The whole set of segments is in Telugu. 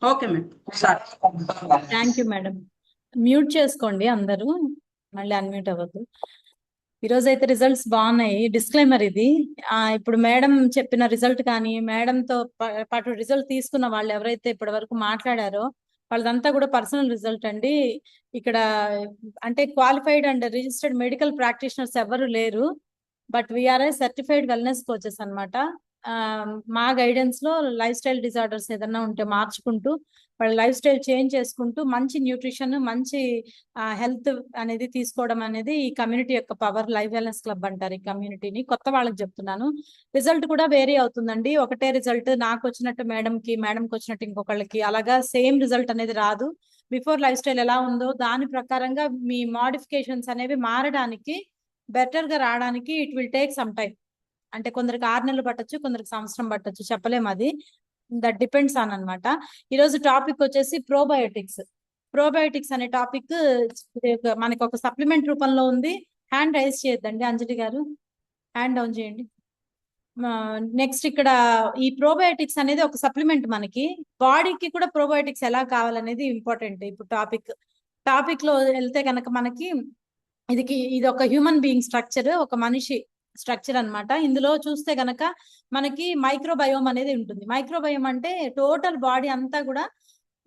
Okay madam. Sir thank you madam. Mute చేసుకోండి అందరూ, మళ్ళీ అన్మ్యూట్ అవ్వద్దు. ఈరోజు అయితే రిజల్ట్స్ బాగున్నాయి. డిస్క్లైమర్ ఇది. ఇప్పుడు మేడం చెప్పిన రిజల్ట్ కానీ మేడంతో పాటు రిజల్ట్ తీసుకున్న వాళ్ళు ఎవరైతే ఇప్పటి వరకు మాట్లాడారో వాళ్ళదంతా కూడా పర్సనల్ రిజల్ట్ అండి. ఇక్కడ అంటే qualified and registered medical practitioners ఎవరు లేరు. But we are certified wellness coaches అనమాట. మా గైడెన్స్ లో లైఫ్ స్టైల్ డిజార్డర్స్ ఏదన్నా ఉంటే మార్చుకుంటూ వాళ్ళ లైఫ్ స్టైల్ చేంజ్ చేసుకుంటూ మంచి న్యూట్రిషన్, మంచి హెల్త్ అనేది తీసుకోవడం అనేది ఈ కమ్యూనిటీ యొక్క పవర్. లైఫ్ వెల్నెస్ క్లబ్ అంటారు ఈ కమ్యూనిటీని. కొత్త వాళ్ళకి చెప్తున్నాను. రిజల్ట్ కూడా వేరీ అవుతుందండి. ఒకటే రిజల్ట్ నాకు వచ్చినట్టు మేడంకి, మేడంకి వచ్చినట్టు ఇంకొకళ్ళకి అలాగా సేమ్ రిజల్ట్ అనేది రాదు. బిఫోర్ లైఫ్ స్టైల్ ఎలా ఉందో దాని ప్రకారంగా మీ మోడిఫికేషన్స్ అనేవి మారడానికి, బెటర్ గా రావడానికి it will take some time. అంటే కొందరికి 6 నెలలు పట్టొచ్చు, కొందరికి సంవత్సరం పట్టొచ్చు, చెప్పలేము. అది దట్ డిపెండ్స్ ఆన్ అనమాట. ఈరోజు టాపిక్ వచ్చేసి ప్రోబయోటిక్స్. ప్రోబయోటిక్స్ అనే టాపిక్ మనకి ఒక సప్లిమెంట్ రూపంలో ఉంది. హ్యాండ్ రైజ్ చేయొద్దండి అంజలి గారు, హ్యాండ్ డౌన్ చేయండి. నెక్స్ట్ ఇక్కడ ఈ ప్రోబయోటిక్స్ అనేది ఒక సప్లిమెంట్. మనకి బాడీకి కూడా ప్రోబయోటిక్స్ ఎలా కావాలనేది ఇంపార్టెంట్. ఇప్పుడు టాపిక్ లో వెళ్తే కనుక మనకి ఇది ఒక హ్యూమన్ బీయింగ్ స్ట్రక్చర్, ఒక మనిషి స్ట్రక్చర్ అన్నమాట. ఇందులో చూస్తే గనక మనకి మైక్రోబయోమ్ అనేది ఉంటుంది. మైక్రోబయోమ్ అంటే టోటల్ బాడీ అంతా కూడా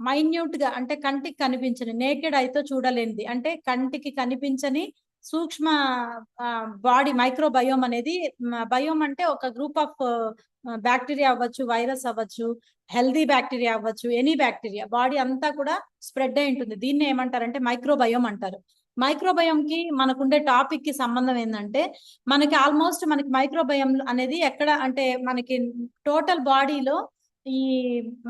మైన్యూట్ గా, అంటే కంటికి కనిపించని, నేకెడ్ అయితే చూడలేనిది, అంటే కంటికి కనిపించని సూక్ష్మ బాడీ మైక్రోబయోమ్ అనేది. బయోమ్ అంటే ఒక గ్రూప్ ఆఫ్ బ్యాక్టీరియా అవ్వచ్చు, వైరస్ అవ్వచ్చు, హెల్దీ బ్యాక్టీరియా అవ్వచ్చు, ఎనీ బ్యాక్టీరియా బాడీ అంతా కూడా స్ప్రెడ్ అయి ఉంటుంది. దీన్ని ఏమంటారంటే మైక్రోబయోమ్ అంటారు. మైక్రోబయోమ్ కి మనకుండే టాపిక్ కి సంబంధం ఏంటంటే మనకి ఆల్మోస్ట్ మనకి మైక్రోబయోమ్ అనేది ఎక్కడ అంటే మనకి టోటల్ బాడీలో ఈ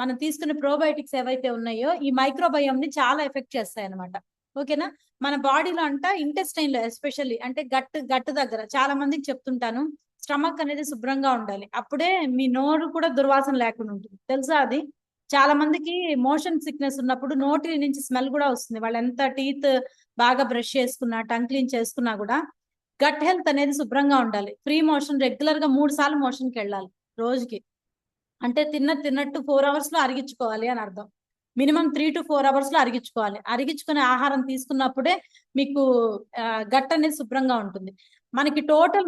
మనం తీసుకునే ప్రోబయోటిక్స్ ఏవైతే ఉన్నాయో ఈ మైక్రోబయోమ్ ని చాలా ఎఫెక్ట్ చేస్తాయి అనమాట. ఓకేనా. మన బాడీలో అంట ఇంటెస్టైన్ లో ఎస్పెషల్లీ, అంటే గట్టు దగ్గర చాలా మందికి చెప్తుంటాను, స్టమక్ అనేది శుభ్రంగా ఉండాలి. అప్పుడే మీ నోరు కూడా దుర్వాసన లేకుండా ఉంటుంది, తెలుసా అది. చాలా మందికి మోషన్ సిక్నెస్ ఉన్నప్పుడు నోటి నుంచి స్మెల్ కూడా వస్తుంది. వాళ్ళు ఎంత టీత్ బాగా బ్రష్ చేసుకున్నా, టంగ్ క్లీన్ చేసుకున్నా కూడా గట్ హెల్త్ అనేది శుభ్రంగా ఉండాలి. ఫ్రీ మోషన్ రెగ్యులర్ గా 3 సార్లు మోషన్కి వెళ్ళాలి రోజుకి. అంటే తిన్నట్టు 4 అవర్స్ లో అరిగించుకోవాలి అని అర్థం. మినిమం 3 to 4 అవర్స్ లో అరిగించుకోవాలి. అరిగించుకునే ఆహారం తీసుకున్నప్పుడే మీకు గట్ అనేది శుభ్రంగా ఉంటుంది. మనకి టోటల్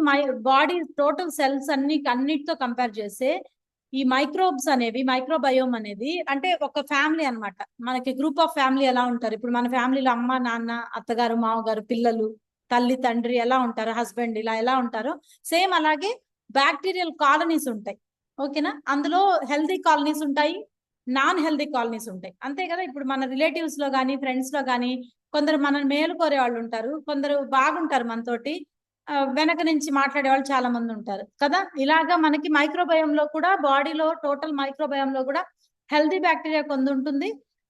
బాడీ టోటల్ సెల్స్ అన్నిటితో కంపేర్ చేస్తే ఈ మైక్రోబ్స్ అనేవి, మైక్రోబయోమ్ అనేది అంటే ఒక ఫ్యామిలీ అన్నమాట. మనకి గ్రూప్ ఆఫ్ ఫ్యామిలీ ఎలా ఉంటారు, ఇప్పుడు మన ఫ్యామిలీలో అమ్మ, నాన్న, అత్తగారు, మామగారు, పిల్లలు, తల్లి, తండ్రి ఎలా ఉంటారు, హస్బెండ్ ఇలా ఎలా ఉంటారో సేమ్ అలాగే బ్యాక్టీరియల్ కాలనీస్ ఉంటాయి. ఓకేనా. అందులో హెల్దీ కాలనీస్ ఉంటాయి, నాన్ హెల్దీ కాలనీస్ ఉంటాయి. అంతే కదా. ఇప్పుడు మన రిలేటివ్స్ లో కానీ, ఫ్రెండ్స్ లో కానీ కొందరు మనల్ని మేలు కోరే వాళ్ళు ఉంటారు, కొందరు బాగుంటారు మనతోటి, వెనక నుంచి మాట్లాడే వాళ్ళు చాలా మంది ఉంటారు కదా. ఇలాగా మనకి మైక్రోబయోమ్ లో కూడా, బాడీలో టోటల్ మైక్రోబయోమ్ లో కూడా హెల్దీ బ్యాక్టీరియా కొంత ఉంటుంది,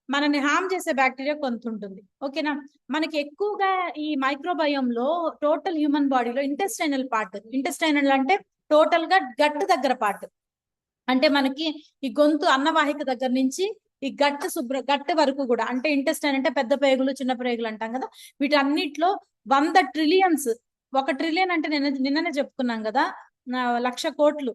మనని హార్మ్ చేసే బ్యాక్టీరియా కొంత ఉంటుంది. ఓకేనా. మనకి ఎక్కువగా ఈ మైక్రోబయోమ్ లో టోటల్ హ్యూమన్ బాడీలో ఇంటెస్టైనల్ పార్ట్, ఇంటెస్టైనల్ అంటే టోటల్ గా గట్టు దగ్గర పార్ట్, అంటే మనకి ఈ గొంతు అన్నవాహిక దగ్గర నుంచి ఈ గట్టు వరకు కూడా, అంటే ఇంటెస్టైన్ అంటే పెద్ద పేగులు, చిన్న పేగులు అంటాం కదా. వీటన్నిటిలో 100 ట్రిలియన్స్, 1 ట్రిలియన్ అంటే నిన్ననే చెప్పుకున్నాం కదా, 1,00,000 కోట్లు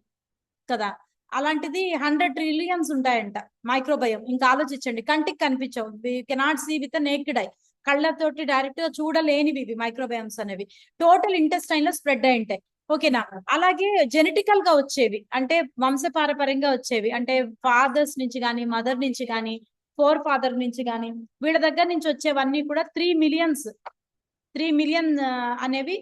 కదా. అలాంటిది 100 ట్రిలియన్స్ ఉంటాయంట మైక్రోబయోమ్. ఇంకా ఆలోచించండి, కంటికి కనిపించవు, cannot see with naked eye, కళ్ళతోటి డైరెక్ట్ గా చూడలేనివి ఇవి మైక్రోబయోమ్స్ అనేవి. టోటల్ ఇంటెస్టైన్ లో స్ప్రెడ్ అయి ఉంటాయి. ఓకేనా. అలాగే జెనెటికల్ గా వచ్చేవి, అంటే వంశపారపర్యంగా వచ్చేవి, అంటే ఫాదర్స్ నుంచి కానీ, మదర్ నుంచి కానీ, ఫోర్ ఫాదర్ నుంచి కానీ, వీళ్ళ దగ్గర నుంచి వచ్చేవన్నీ కూడా 3 మిలియన్ అనేవి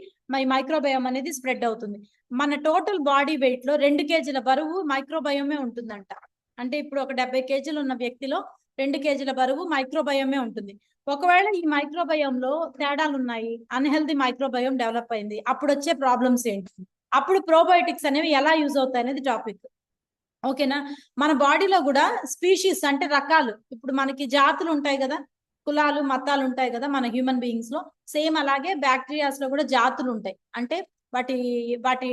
మైక్రోబయోమ్ అనేది స్ప్రెడ్ అవుతుంది. మన టోటల్ బాడీ వెయిట్ లో 2 కేజీల బరువు మైక్రోబయోమే ఉంటుందంట. అంటే ఇప్పుడు ఒక 70 కేజీలు ఉన్న వ్యక్తిలో 2 కేజీల బరువు మైక్రోబయోమే ఉంటుంది. ఒకవేళ ఈ మైక్రోబయోమ్ లో తేడాలు ఉన్నాయి, అన్హెల్దీ మైక్రోబయోమ్ డెవలప్ అయింది, అప్పుడు వచ్చే ప్రాబ్లమ్స్ ఏంటి, అప్పుడు ప్రోబయోటిక్స్ అనేవి ఎలా యూజ్ అవుతాయి అనేది టాపిక్. ఓకేనా. మన బాడీలో కూడా స్పీషీస్ అంటే రకాలు, ఇప్పుడు మనకి జాతులు ఉంటాయి కదా, కులాలు, మతాలు ఉంటాయి కదా మన హ్యూమన్ బీయింగ్స్ లో. సేమ్ అలాగే బ్యాక్టీరియాస్ లో కూడా జాతులు ఉంటాయి. అంటే వాటి వాటి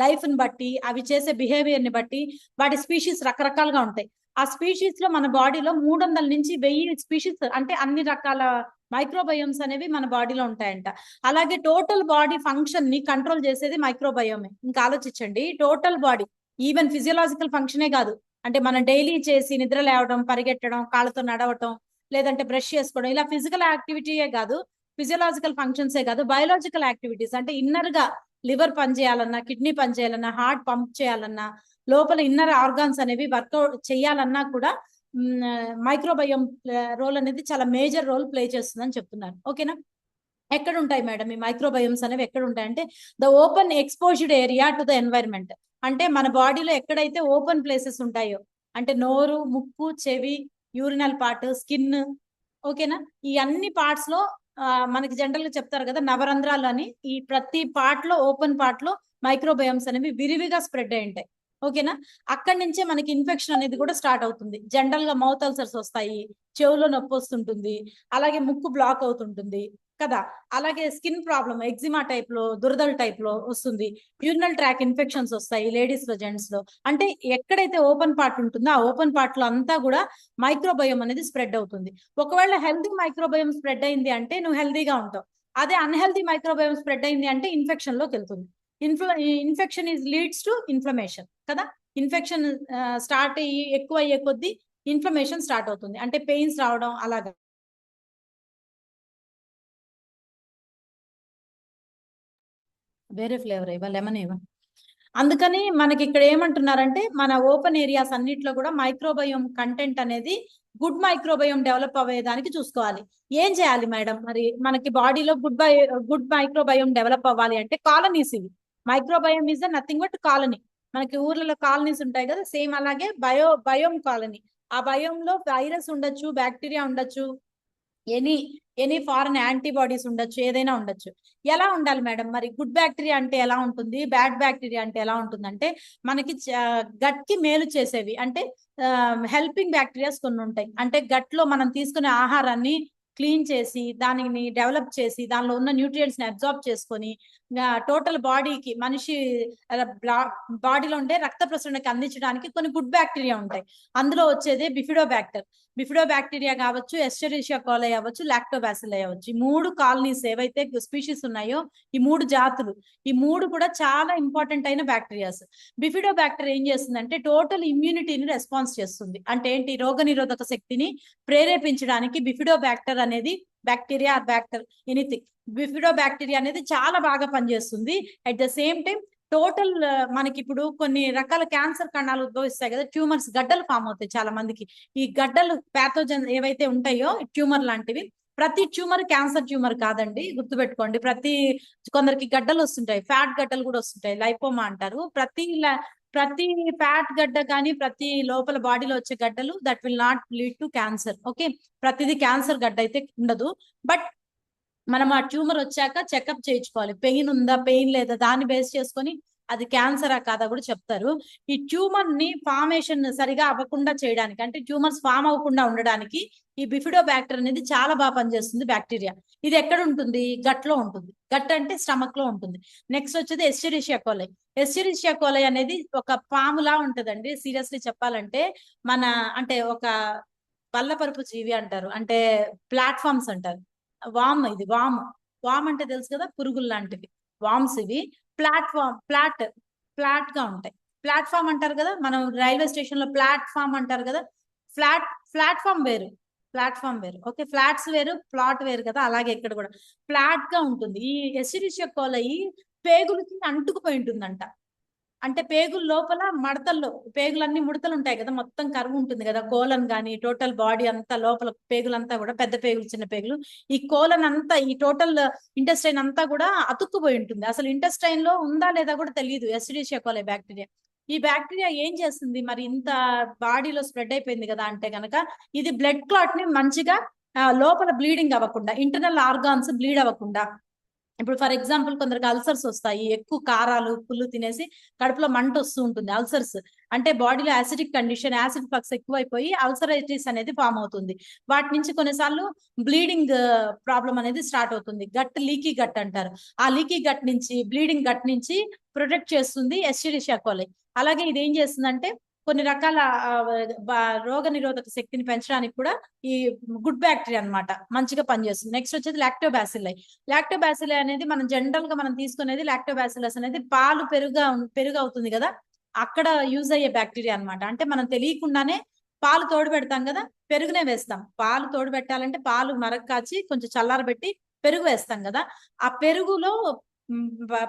లైఫ్ ని బట్టి, అవి చేసే బిహేవియర్ ని బట్టి వాటి స్పీషీస్ రకరకాలుగా ఉంటాయి. ఆ స్పీషీస్ లో మన బాడీలో 300 నుంచి 1000 స్పీషీస్, అంటే అన్ని రకాల మైక్రోబయోమ్స్ అనేవి మన బాడీలో ఉంటాయంట. అలాగే టోటల్ బాడీ ఫంక్షన్ ని కంట్రోల్ చేసేది మైక్రోబయోమే. ఇంకా ఆలోచించండి, టోటల్ బాడీ, ఈవెన్ ఫిజియోలాజికల్ ఫంక్షనే కాదు, అంటే మనం డైలీ చేసి నిద్ర లేవడం, పరిగెట్టడం, కాళ్ళతో నడవటం, లేదంటే బ్రష్ చేసుకోవడం, ఇలా ఫిజికల్ యాక్టివిటీయే కాదు, ఫిజియోలాజికల్ ఫంక్షన్సే కాదు, బయోలాజికల్ యాక్టివిటీస్ అంటే ఇన్నర్ గా లివర్ పనిచేయాలన్నా, కిడ్నీ పనిచేయాలన్నా, హార్ట్ పంప్ చేయాలన్నా, లోపల ఇన్నర్ ఆర్గాన్స్ అనేవి వర్కౌట్ చేయాలన్నా కూడా మైక్రోబయోమ్ రోల్ అనేది చాలా మేజర్ రోల్ ప్లే చేస్తుందని చెప్తున్నారు. ఓకేనా? ఎక్కడ ఉంటాయి మేడం ఈ మైక్రోబయోమ్స్ అనేవి? ఎక్కడ ఉంటాయి అంటే the open exposed area to the environment. అంటే మన బాడీలో ఎక్కడైతే ఓపెన్ ప్లేసెస్ ఉంటాయో, అంటే నోరు, ముక్కు, చెవి, యూరినల్ పార్ట్, స్కిన్, ఓకేనా, ఈ అన్ని పార్ట్స్ లో మనకి జనరల్ గా చెప్తారు కదా నవరంధ్రాలు అని, ఈ ప్రతి పార్ట్ లో, ఓపెన్ పార్ట్ లో మైక్రోబయోమ్స్ అనేవి విరివిగా స్ప్రెడ్ అయి ఉంటాయి. ఓకేనా? అక్కడి నుంచే మనకి ఇన్ఫెక్షన్ అనేది కూడా స్టార్ట్ అవుతుంది. జనరల్ గా మౌత్ అల్సర్స్ వస్తాయి, చెవులో నొప్పి వస్తుంటుంది, అలాగే ముక్కు బ్లాక్ అవుతుంటుంది కదా, అలాగే స్కిన్ ప్రాబ్లమ్ ఎగ్జిమా టైప్ లో, దురదల టైప్ లో వస్తుంది, యూరినల్ ట్రాక్ ఇన్ఫెక్షన్స్ వస్తాయి లేడీస్ లో, జెంట్స్ లో. అంటే ఎక్కడైతే ఓపెన్ పార్ట్ ఉంటుందో ఆ ఓపెన్ పార్ట్ లో అంతా కూడా మైక్రోబయోమ్ అనేది స్ప్రెడ్ అవుతుంది. ఒకవేళ హెల్తీ మైక్రోబయోమ్ స్ప్రెడ్ అయింది అంటే నువ్వు హెల్తీగా ఉంటావు. అదే అన్హెల్తీ మైక్రోబయోమ్ స్ప్రెడ్ అయింది అంటే ఇన్ఫెక్షన్ లోకి వెళ్తుంది. Infection is leads to inflammation కదా. ఇన్ఫెక్షన్ స్టార్ట్ అయ్యి ఎక్కువ అయ్యే కొద్దీ ఇన్ఫ్లమేషన్ స్టార్ట్ అవుతుంది, అంటే పెయిన్స్ రావడం అలాగా. వేరే ఫ్లేవర్ ఇవ్వ, లెమన్ ఇవ్వ. అందుకని మనకి ఇక్కడ ఏమంటున్నారంటే మన ఓపెన్ ఏరియాస్ అన్నిట్లో కూడా మైక్రోబయోమ్ కంటెంట్ అనేది గుడ్ మైక్రోబయోమ్ డెవలప్ అవ్వేదానికి చూసుకోవాలి. ఏం చేయాలి మేడం మరి మనకి బాడీలో గుడ్ మైక్రోబయోమ్ డెవలప్ అవ్వాలి అంటే? కాలనీస్ ఇవి. Microbiome is nothing but colony. మనకి ఊర్లలో కాలనీస్ ఉంటాయి కదా, సేమ్ అలాగే బయోమ్ కాలనీ. ఆ బయోమ్ లో వైరస్ ఉండొచ్చు, బ్యాక్టీరియా ఉండొచ్చు, ఎనీ ఎనీ ఫారెన్ యాంటీబాడీస్ ఉండొచ్చు, ఏదైనా ఉండొచ్చు. ఎలా ఉండాలి మేడం మరి? గుడ్ బ్యాక్టీరియా అంటే ఎలా ఉంటుంది, బ్యాడ్ బ్యాక్టీరియా అంటే ఎలా ఉంటుంది అంటే మనకి గట్ కి మేలు చేసేవి అంటే హెల్పింగ్ బ్యాక్టీరియాస్ కొన్ని ఉంటాయి. అంటే గట్ లో మనం తీసుకునే ఆహారాన్ని క్లీన్ చేసి, దానిని డెవలప్ చేసి, దానిలో ఉన్న న్యూట్రియంట్స్ ని అబ్జార్బ్ చేసుకొని టోటల్ బాడీకి, మనిషి బాడీలో ఉండే రక్త ప్రసరణకి అందించడానికి కొన్ని గుడ్ బ్యాక్టీరియా ఉంటాయి. అందులో వచ్చేది బిఫిడో బ్యాక్టీరియా కావచ్చు, ఎస్చెరిషియా కోలై అవ్వచ్చు, లాక్టోబాసిల్లై అవ్వచ్చు. ఈ మూడు కాలనీస్ ఏవైతే స్పీషీస్ ఉన్నాయో, ఈ మూడు జాతులు, ఈ మూడు కూడా చాలా ఇంపార్టెంట్ అయిన బ్యాక్టీరియాస్. బిఫిడో బ్యాక్టీరియా ఏం చేస్తుందంటే టోటల్ ఇమ్యూనిటీని రెస్పాన్స్ చేస్తుంది. అంటే ఏంటి? రోగనిరోధక శక్తిని ప్రేరేపించడానికి బిఫిడో బ్యాక్టర్ అనేది, బ్యాక్టీరియా బ్యాక్టర్ ఎనీథింగ్, బిఫిడో బ్యాక్టీరియా అనేది చాలా బాగా పనిచేస్తుంది. At the same time total మనకి ఇప్పుడు కొన్ని రకాల క్యాన్సర్ కణాలు ఉద్భవిస్తాయి కదా, ట్యూమర్స్, గడ్డలు ఫామ్ అవుతాయి చాలా మందికి. ఈ గడ్డలు ప్యాథోజన్ ఏవైతే ఉంటాయో ట్యూమర్ లాంటివి, ప్రతి ట్యూమర్ క్యాన్సర్ ట్యూమర్ కాదండి, గుర్తుపెట్టుకోండి. కొందరికి గడ్డలు వస్తుంటాయి, ఫ్యాట్ గడ్డలు కూడా వస్తుంటాయి, లైపోమా అంటారు. ప్రతి ఫ్యాట్ గడ్డ కానీ, ప్రతి లోపల బాడీలో వచ్చే గడ్డలు that will not lead to cancer. Okay, ప్రతిదీ క్యాన్సర్ గడ్డ అయితే ఉండదు. బట్ మనం ఆ ట్యూమర్ వచ్చాక చెకప్ చేయించుకోవాలి. పెయిన్ ఉందా, పెయిన్ లేదా, దాన్ని బేస్ చేసుకొని అది క్యాన్సరా కాదా కూడా చెప్తారు. ఈ ట్యూమర్ ని ఫార్మేషన్ సరిగా అవ్వకుండా చేయడానికి, అంటే ట్యూమర్స్ ఫామ్ అవ్వకుండా ఉండడానికి ఈ బిఫిడో బ్యాక్టర్ అనేది చాలా బాగా పనిచేస్తుంది బ్యాక్టీరియా. ఇది ఎక్కడ ఉంటుంది? గట్ లో ఉంటుంది. గట్ అంటే స్టమక్ లో ఉంటుంది. నెక్స్ట్ వచ్చేది ఎస్చెరిషియా కోలై. ఎస్చెరిషియా కోలై అనేది ఒక పాములా ఉంటదండి. సీరియస్లీ చెప్పాలంటే మన, అంటే ఒక బల్లపరుపు జీవి అంటారు, అంటే ప్లాట్ఫామ్స్ అంటారు. వామ్ అంటే తెలుసు కదా, పురుగులు లాంటివి వామ్స్ ఇవి. ఫ్లాట్ గా ఉంటాయి. ప్లాట్ఫామ్ అంటారు కదా, మనం రైల్వే స్టేషన్ లో ప్లాట్ఫామ్ అంటారు కదా. ప్లాట్ఫామ్ వేరు, ఓకే, ఫ్లాట్స్ వేరు, ప్లాట్ వేరు కదా. అలాగే ఇక్కడ కూడా ఫ్లాట్ గా ఉంటుంది. ఈ ఎసిరిషియా కోలై పేగులకి అంటుకుపోయి ఉంటుందంట. అంటే పేగుల లోపల మడతల్లో, పేగులన్నీ ముడతలు ఉంటాయి కదా, మొత్తం కరువు ఉంటుంది కదా, కోలన్ కానీ టోటల్ బాడీ అంతా లోపల పేగులంతా కూడా, పెద్ద పేగులు, చిన్న పేగులు, ఈ కోలన్ అంతా, ఈ టోటల్ ఇంటెస్టైన్ అంతా కూడా అతుక్కుపోయి ఉంటుంది. అసలు ఇంటెస్టైన్ లో ఉందా లేదా కూడా తెలియదు ఎస్చెరిషియా కోలై బ్యాక్టీరియా. ఈ బ్యాక్టీరియా ఏం చేస్తుంది మరి? ఇంత బాడీలో స్ప్రెడ్ అయిపోయింది కదా అంటే గనక, ఇది బ్లడ్ క్లాట్ ని మంచిగా లోపల బ్లీడింగ్ అవ్వకుండా, ఇంటర్నల్ ఆర్గాన్స్ బ్లీడ్ అవ్వకుండా. ఇప్పుడు ఫర్ ఎగ్జాంపుల్ కొందరికి అల్సర్స్ వస్తాయి, ఎక్కువ కారాలు పుల్లు తినేసి కడుపులో మంట వస్తూ ఉంటుంది. అల్సర్స్ అంటే బాడీలో యాసిడిక్ కండిషన్, యాసిడ్ ఫ్లక్స్ ఎక్కువైపోయి అల్సరైటిస్ అనేది ఫామ్ అవుతుంది. వాటి నుంచి కొన్నిసార్లు బ్లీడింగ్ ప్రాబ్లం అనేది స్టార్ట్ అవుతుంది. లీకీ గట్ అంటారు. ఆ లీకీ గట్ నుంచి, బ్లీడింగ్ గట్ నుంచి ప్రొటెక్ట్ చేస్తుంది ఎస్చెరిషియా కోలై. అలాగే ఇది ఏం చేస్తుందంటే కొన్ని రకాల రోగ నిరోధక శక్తిని పెంచడానికి కూడా ఈ గుడ్ బ్యాక్టీరియా అన్నమాట మంచిగా పనిచేస్తుంది. నెక్స్ట్ వచ్చేది లాక్టోబాసిల్లై అనేది మనం జనరల్ గా మనం తీసుకునేది, లాక్టోబాసిల్లస్ అనేది పాలు పెరుగు అవుతుంది కదా, అక్కడ యూజ్ అయ్యే బ్యాక్టీరియా అన్నమాట. అంటే మనం తెలియకుండానే పాలు తోడు పెడతాం కదా, పెరుగునే వేస్తాం. పాలు తోడు పెట్టాలంటే పాలు మరగ కాచి కొంచెం చల్లారబెట్టి పెరుగు వేస్తాం కదా, ఆ పెరుగులో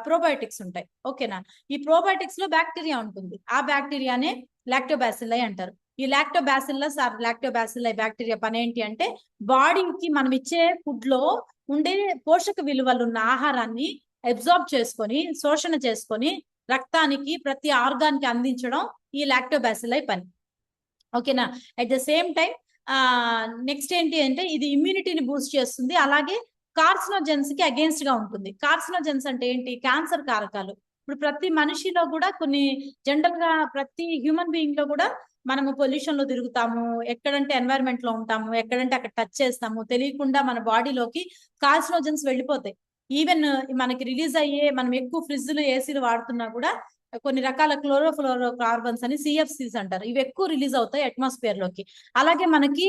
ప్రోబయోటిక్స్ ఉంటాయి. ఓకేనా, ఈ ప్రోబయోటిక్స్ లో బ్యాక్టీరియా ఉంటుంది. ఆ బ్యాక్టీరియానే లాక్టోబాసిల్లై అంటారు. ఈ లాక్టోబాసిల్లస్ ఆర్ లాక్టోబాసిల్లై బ్యాక్టీరియా పని ఏంటి అంటే, బాడీకి మనం ఇచ్చే ఫుడ్ లో ఉండే పోషక విలువలు ఉన్న ఆహారాన్ని అబ్జార్బ్ చేసుకొని, శోషణ చేసుకొని రక్తానికి ప్రతి ఆర్గాన్ కి అందించడం ఈ లాక్టోబాసిల్లై పని. ఓకేనా, at the same time next ఏంటి అంటే, ఇది ఇమ్యూనిటీని బూస్ట్ చేస్తుంది. అలాగే కార్సినోజెన్స్ కి అగేన్స్ట్ గా ఉంటుంది. కార్సినోజెన్స్ అంటే ఏంటి, క్యాన్సర్ కారకాలు. ఇప్పుడు ప్రతి మనిషిలో కూడా కొన్ని, జనరల్ గా ప్రతి హ్యూమన్ బీయింగ్ లో కూడా మనము పొల్యూషన్ లో తిరుగుతాము, ఎక్కడంటే ఎన్వైరన్మెంట్ లో ఉంటాము, ఎక్కడంటే అక్కడ టచ్ చేస్తాము, తెలియకుండా మన బాడీలోకి కార్సినోజెన్స్ వెళ్ళిపోతాయి. ఈవెన్ మనకి రిలీజ్ అయ్యే, మనం ఎక్కువ ఫ్రిడ్జ్లు ఏసీలు వాడుతున్నా కూడా కొన్ని రకాల క్లోరోఫ్లోరో కార్బన్స్ అని సిఎఫ్సిస్ అంటారు, ఇవి ఎక్కువ రిలీజ్ అవుతాయి అట్మాస్ఫియర్ లోకి. అలాగే మనకి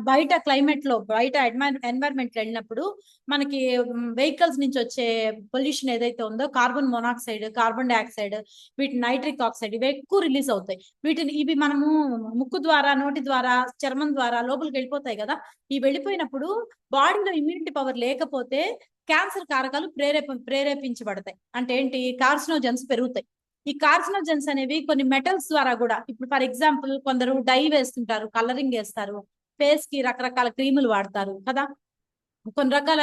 బయట క్లైమేట్ లో, బయట ఎన్వైరన్మెంట్ వెళ్ళినప్పుడు మనకి వెహికల్స్ నుంచి వచ్చే పొల్యూషన్ ఏదైతే ఉందో, కార్బన్ మోనాక్సైడ్, కార్బన్ డైఆక్సైడ్, వీటి నైట్రిక్ ఆక్సైడ్, ఇవి ఎక్కువ రిలీజ్ అవుతాయి. ఇవి మనము ముక్కు ద్వారా, నోటి ద్వారా, చర్మం ద్వారా లోపలికి వెళ్ళిపోతాయి కదా. ఈ వెళ్ళిపోయినప్పుడు బాడీలో ఇమ్యూనిటీ పవర్ లేకపోతే క్యాన్సర్ కారకాలు ప్రేరేపించబడతాయి. అంటే ఏంటి, కార్సినోజన్స్ పెరుగుతాయి. ఈ కార్సినోజన్స్ అనేవి కొన్ని మెటల్స్ ద్వారా కూడా, ఇప్పుడు ఫర్ ఎగ్జాంపుల్ కొందరు డై వేస్తుంటారు, కలరింగ్ వేస్తారు, ఫేస్ కి రకరకాల క్రీములు వాడతారు కదా, కొన్ని రకాల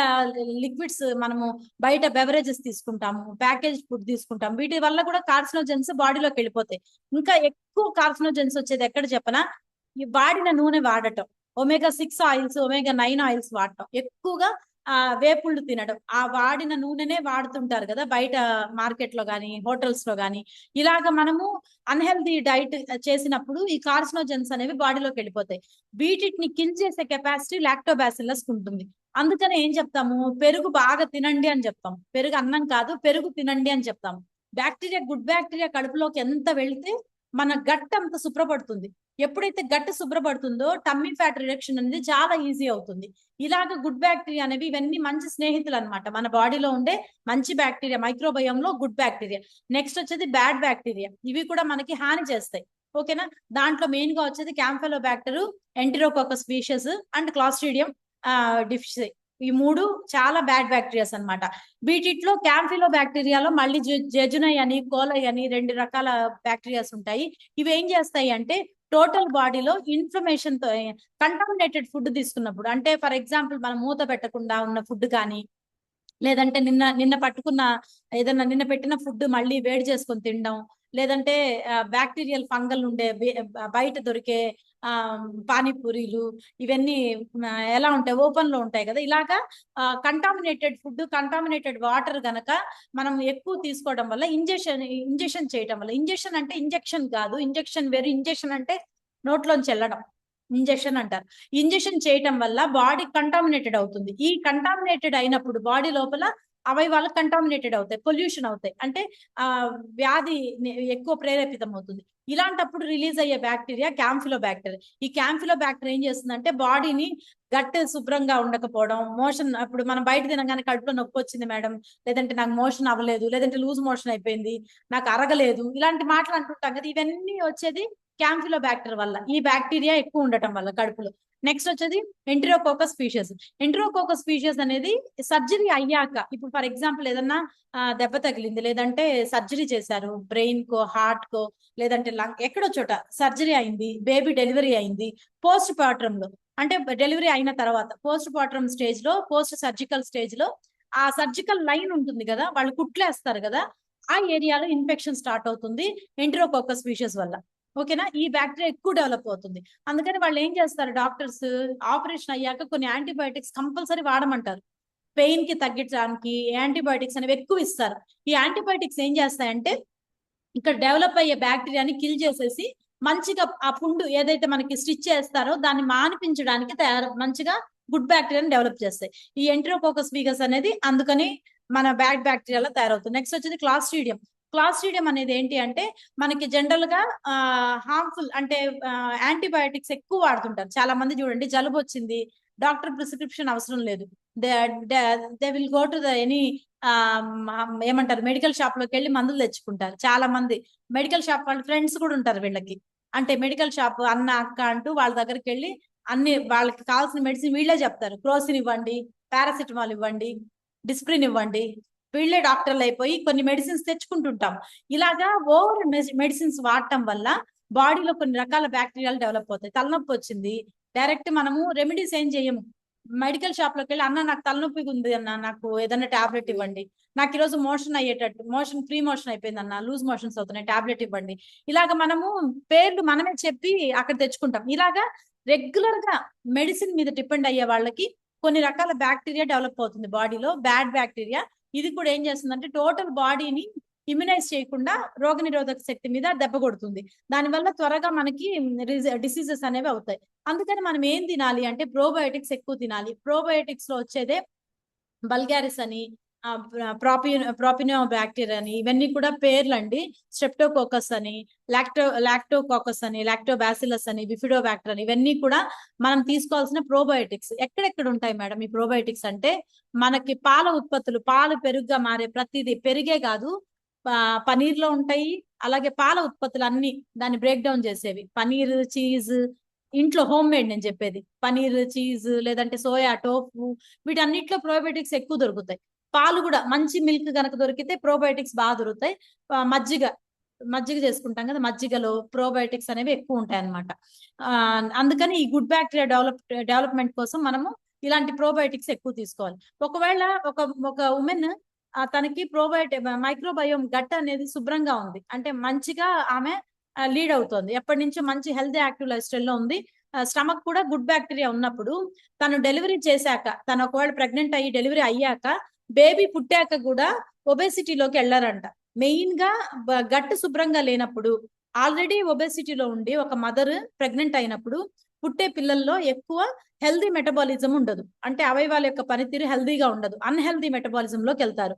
లిక్విడ్స్ మనము బయట బెవరేజెస్ తీసుకుంటాము, ప్యాకేజ్ ఫుడ్ తీసుకుంటాము, వీటి వల్ల కూడా కార్సినోజన్స్ బాడీలోకి వెళ్ళిపోతాయి. ఇంకా ఎక్కువ కార్సినోజన్స్ వచ్చేది ఎక్కడ చెప్పనా, ఈ వాడిన నూనె వాడటం, ఒమేగా 6 ఆయిల్స్, ఒమేగా 9 ఆయిల్స్ వాడటం, ఎక్కువగా వేపుళ్ళు తినడం, ఆ వాడిన నూనెనే వాడుతుంటారు కదా బయట మార్కెట్ లో గానీ, హోటల్స్ లో గానీ. ఇలాగ మనము అన్హెల్దీ డైట్ చేసినప్పుడు ఈ కార్సినోజన్స్ అనేవి బాడీలోకి వెళ్ళిపోతాయి. వీటిని కిల్ చేసే కెపాసిటీ లాక్టోబాసిల్లస్ ఉంటుంది. అందుకనే ఏం చెప్తాము, పెరుగు బాగా తినండి అని చెప్తాం. పెరుగు అన్నం కాదు, పెరుగు తినండి అని చెప్తాము. బ్యాక్టీరియా, గుడ్ బ్యాక్టీరియా కడుపులోకి ఎంత వెళ్తే మన గట్ అంత శుభ్రపడుతుంది. ఎప్పుడైతే గట్ శుభ్రపడుతుందో టమ్మీ ఫ్యాట్ రిడక్షన్ అనేది చాలా ఈజీ అవుతుంది. ఇలాగ గుడ్ బ్యాక్టీరియా అనేవి, ఇవన్నీ మంచి స్నేహితులు అనమాట మన బాడీలో ఉండే మంచి బ్యాక్టీరియా, మైక్రోబయోమ్ లో గుడ్ బ్యాక్టీరియా. నెక్స్ట్ వచ్చేది బ్యాడ్ బ్యాక్టీరియా, ఇవి కూడా మనకి హాని చేస్తాయి. ఓకేనా, దాంట్లో మెయిన్ గా వచ్చేది క్యాంఫెలోబాక్టర్, ఎంటెరోకోకస్ స్పీషియస్ అండ్ క్లాస్ట్రీడియం డిఫిషియై. ఈ మూడు చాలా బ్యాడ్ బ్యాక్టీరియాస్ అన్నమాట. వీటిలో క్యాంఫిలో బ్యాక్టీరియాలో మళ్ళీ జెజునై అని, కోలై అని 2 రకాల బ్యాక్టీరియాస్ ఉంటాయి. ఇవి ఏం చేస్తాయి అంటే, టోటల్ బాడీలో ఇన్ఫ్లమేషన్ తో, కంటామినేటెడ్ ఫుడ్ తీసుకున్నప్పుడు, అంటే ఫర్ ఎగ్జాంపుల్ మనం మూత పెట్టకుండా ఉన్న ఫుడ్ కానీ, లేదంటే నిన్న పట్టుకున్న ఏదైనా నిన్న పెట్టిన ఫుడ్ మళ్ళీ వేడి చేసుకొని తినడం, లేదంటే బ్యాక్టీరియల్ ఫంగల్ ఉండే బయట దొరికే పానీపూరీలు, ఇవన్నీ ఎలా ఉంటాయి, ఓపెన్ లో ఉంటాయి కదా. ఇలాగా కంటామినేటెడ్ ఫుడ్, కంటామినేటెడ్ వాటర్ గనక మనం ఎక్కువ తీసుకోవడం వల్ల, ఇంజెక్షన్ చేయడం వల్ల, ఇంజెక్షన్ అంటే ఇంజెక్షన్ కాదు, ఇంజెక్షన్ వేరు, ఇంజెక్షన్ అంటే నోట్లోంచి వెళ్ళడం, ఇంజెక్షన్ అంటారు. ఇంజెక్షన్ చేయటం వల్ల బాడీ కంటామినేటెడ్ అవుతుంది. ఈ కంటామినేటెడ్ అయినప్పుడు బాడీ లోపల అవయవాలు కంటామినేటెడ్ అవుతాయి, పొల్యూషన్ అవుతాయి, అంటే వ్యాధి ఎక్కువ ప్రేరేపితం అవుతుంది. ఇలాంటప్పుడు రిలీజ్ అయ్యే బ్యాక్టీరియా క్యాంఫిలోబాక్టర్. ఈ క్యాంఫిలోబాక్టర్ ఏం చేస్తుందంటే, బాడీని గట్ శుభ్రంగా ఉండకపోవడం, మోషన్, అప్పుడు మనం బయట తినగానే కడుపులో నొప్పి వచ్చింది మేడం, లేదంటే నాకు మోషన్ అవ్వలేదు, లేదంటే లూజ్ మోషన్ అయిపోయింది, నాకు అరగలేదు, ఇలాంటి మాటలు అంటుంటాం కదా. ఇవన్నీ వచ్చేది క్యాంఫిలోబాక్టర్ వల్ల, ఈ బ్యాక్టీరియా ఎక్కువ ఉండటం వల్ల కడుపులో. నెక్స్ట్ వచ్చేది ఎంటెరోకోకస్ స్పీషియస్. ఎంటెరోకోకస్ స్పీషియస్ అనేది సర్జరీ అయ్యాక, ఇప్పుడు ఫర్ ఎగ్జాంపుల్ ఏదన్నా దెబ్బ తగిలింది, లేదంటే సర్జరీ చేశారు బ్రెయిన్ కో, హార్ట్ కో, లేదంటే లంగ్, ఎక్కడో చోట సర్జరీ అయింది, బేబీ డెలివరీ అయింది, పోస్ట్ పార్టమ్ లో, అంటే డెలివరీ అయిన తర్వాత పోస్ట్ పార్టమ్ స్టేజ్ లో, పోస్ట్ సర్జికల్ స్టేజ్ లో, ఆ సర్జికల్ లైన్ ఉంటుంది కదా, వాళ్ళు కుట్లేస్తారు కదా, ఆ ఏరియాలో ఇన్ఫెక్షన్ స్టార్ట్ అవుతుంది ఎంటెరోకోకస్ స్పీషియస్ వల్ల. ఓకేనా, ఈ బ్యాక్టీరియా ఎక్కువ డెవలప్ అవుతుంది. అందుకని వాళ్ళు ఏం చేస్తారు, డాక్టర్స్ ఆపరేషన్ అయ్యాక కొన్ని యాంటీబయాటిక్స్ కంపల్సరీ వాడమంటారు. పెయిన్ కి తగ్గించడానికి యాంటీబయాటిక్స్ అనేవి ఎక్కువ ఇస్తారు. ఈ యాంటీబయాటిక్స్ ఏం చేస్తాయంటే, ఇక్కడ డెవలప్ అయ్యే బ్యాక్టీరియాని కిల్ చేసేసి మంచిగా ఆ పుండు ఏదైతే మనకి స్టిచ్ చేస్తారో దాన్ని మానిపించడానికి మంచిగా గుడ్ బ్యాక్టీరియాని డెవలప్ చేస్తాయి. ఈ ఎంటెరోకోకస్ వీగస్ అనేది అందుకని మన బ్యాడ్ బ్యాక్టీరియాలో తయారవుతుంది. నెక్స్ట్ వచ్చేది క్లాస్ట్రీడియం. క్లాస్ట్రీడియం అనేది ఏంటి అంటే, మనకి జనరల్ గా హార్మ్ఫుల్, అంటే యాంటీబయాటిక్స్ ఎక్కువ వాడుతుంటారు చాలా మంది. చూడండి, జలుబు వచ్చింది, డాక్టర్ ప్రిస్క్రిప్షన్ అవసరం లేదు. They will go to the any ఏమంటారు మెడికల్ షాప్ లోకి వెళ్ళి మందులు తెచ్చుకుంటారు. చాలా మంది మెడికల్ షాప్ వాళ్ళ ఫ్రెండ్స్ కూడా ఉంటారు వీళ్ళకి. అంటే మెడికల్ షాప్ అన్న అక్క అంటూ వాళ్ళ దగ్గరికి వెళ్ళి అన్ని వాళ్ళకి కావాల్సిన మెడిసిన్ వీళ్ళే చెప్తారు. క్రోసిన్ ఇవ్వండి, పారాసిటమాల్ ఇవ్వండి, డిస్ప్రిన్ ఇవ్వండి. వీళ్ళే డాక్టర్లు అయిపోయి కొన్ని మెడిసిన్స్ తెచ్చుకుంటుంటాం. ఇలాగా ఓవర్ మెడిసిన్స్ వాడటం వల్ల బాడీలో కొన్ని రకాల బ్యాక్టీరియాలు డెవలప్ అవుతాయి. తలనొప్పి వచ్చింది, డైరెక్ట్ మనము రెమెడీస్ ఏం చేయము. మెడికల్ షాప్ లోకి వెళ్ళి అన్న నాకు తలనొప్పి ఉంది అన్న, నాకు ఏదైనా టాబ్లెట్ ఇవ్వండి. నాకు ఈరోజు మోషన్ అయ్యేటట్టు మోషన్ ఫ్రీ మోషన్ అయిపోయింది అన్న, లూజ్ మోషన్స్ అవుతున్నాయి, టాబ్లెట్ ఇవ్వండి. ఇలాగ మనము పేర్లు మనమే చెప్పి అక్కడ తెచ్చుకుంటాం. ఇలాగా రెగ్యులర్ గా మెడిసిన్ మీద డిపెండ్ అయ్యే వాళ్ళకి కొన్ని రకాల బ్యాక్టీరియా డెవలప్ అవుతుంది బాడీలో, బ్యాడ్ బ్యాక్టీరియా. ఇది కూడా ఏం చేస్తుందంటే టోటల్ బాడీని ఇమ్యునైజ్ చేయకుండా రోగనిరోధక శక్తి మీద దెబ్బ కొడుతుంది. దానివల్ల త్వరగా మనకి డిసీజెస్ అనేవి అవుతాయి. అందుకని మనం ఏం తినాలి అంటే ప్రోబయోటిక్స్ ఎక్కువ తినాలి. ప్రోబయోటిక్స్ లో వచ్చేదే బల్గారిస్ అని, ప్రాపినో బ్యాక్టీరియా అని, ఇవన్నీ కూడా పేర్లండి. స్ట్రెప్టోకోకస్ అని, లాక్టోకోకస్ అని, లాక్టోబాసిలస్ అని, బిఫిడోబాక్టర్ అని, ఇవన్నీ కూడా మనం తీసుకోవాల్సిన ప్రోబయోటిక్స్. ఎక్కడెక్కడ ఉంటాయి మేడం ఈ ప్రోబయోటిక్స్ అంటే మనకి పాల ఉత్పత్తులు, పాలు పెరుగుగా మారే ప్రతిదీ, పెరిగే కాదు పనీర్ లో ఉంటాయి. అలాగే పాల ఉత్పత్తులు అన్ని దాన్ని బ్రేక్ డౌన్ చేసేవి, పనీర్, చీజ్, ఇంట్లో హోమ్ మేడ్ నేను చెప్పేది, పనీర్, చీజ్, లేదంటే సోయా, టోఫు, వీటన్నిటిలో ప్రోబయోటిక్స్ ఎక్కువ దొరుకుతాయి. పాలు కూడా మంచి మిల్క్ కనుక దొరికితే ప్రోబయోటిక్స్ బాగా దొరుకుతాయి. మజ్జిగ చేసుకుంటాం కదా, మజ్జిగలో ప్రోబయోటిక్స్ అనేవి ఎక్కువ ఉంటాయి అనమాట. అందుకని ఈ గుడ్ బ్యాక్టీరియా డెవలప్మెంట్ కోసం మనము ఇలాంటి ప్రోబయోటిక్స్ ఎక్కువ తీసుకోవాలి. ఒకవేళ ఒక ఉమెన్ తనకి మైక్రోబయోమ్ గట్ అనేది శుభ్రంగా ఉంది అంటే మంచిగా ఆమె లీడ్ అవుతోంది, ఎప్పటి నుంచో మంచి హెల్తీ యాక్టివ్ లైఫ్ స్టైల్ లో ఉంది, స్టమక్ కూడా గుడ్ బ్యాక్టీరియా ఉన్నప్పుడు తను డెలివరీ చేశాక, తను ఒకవేళ ప్రెగ్నెంట్ అయ్యి డెలివరీ అయ్యాక, బేబీ పుట్టాక కూడా ఒబేసిటీలోకి వెళ్ళారంట. మెయిన్ గా గట్టు శుభ్రంగా లేనప్పుడు, ఆల్రెడీ ఒబేసిటీలో ఉండి ఒక మదర్ ప్రెగ్నెంట్ అయినప్పుడు పుట్టే పిల్లల్లో ఎక్కువ హెల్దీ మెటబాలిజం ఉండదు. అంటే అవయవాల యొక్క పనితీరు హెల్దీగా ఉండదు, అన్హెల్దీ మెటబాలిజం లోకి వెళ్తారు,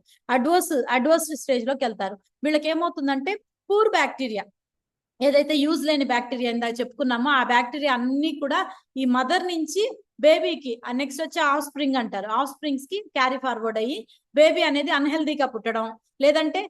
అడ్వర్స్ స్టేజ్ లోకి వెళ్తారు. వీళ్ళకి ఏమవుతుందంటే పూర్ బ్యాక్టీరియా, ఏదైతే యూజ్ లేని బ్యాక్టీరియా ఇందాక చెప్పుకున్నామో ఆ బ్యాక్టీరియా అన్ని కూడా ఈ మదర్ నుంచి బేబీకి, నెక్స్ట్ వచ్చి ఆఫ్ స్ప్రింగ్ అంటారు, ఆఫ్ స్ప్రింగ్స్ కి క్యారీ ఫార్వర్డ్ అయ్యి బేబీ అనేది అన్హెల్దీగా పుట్టడం, లేదంటే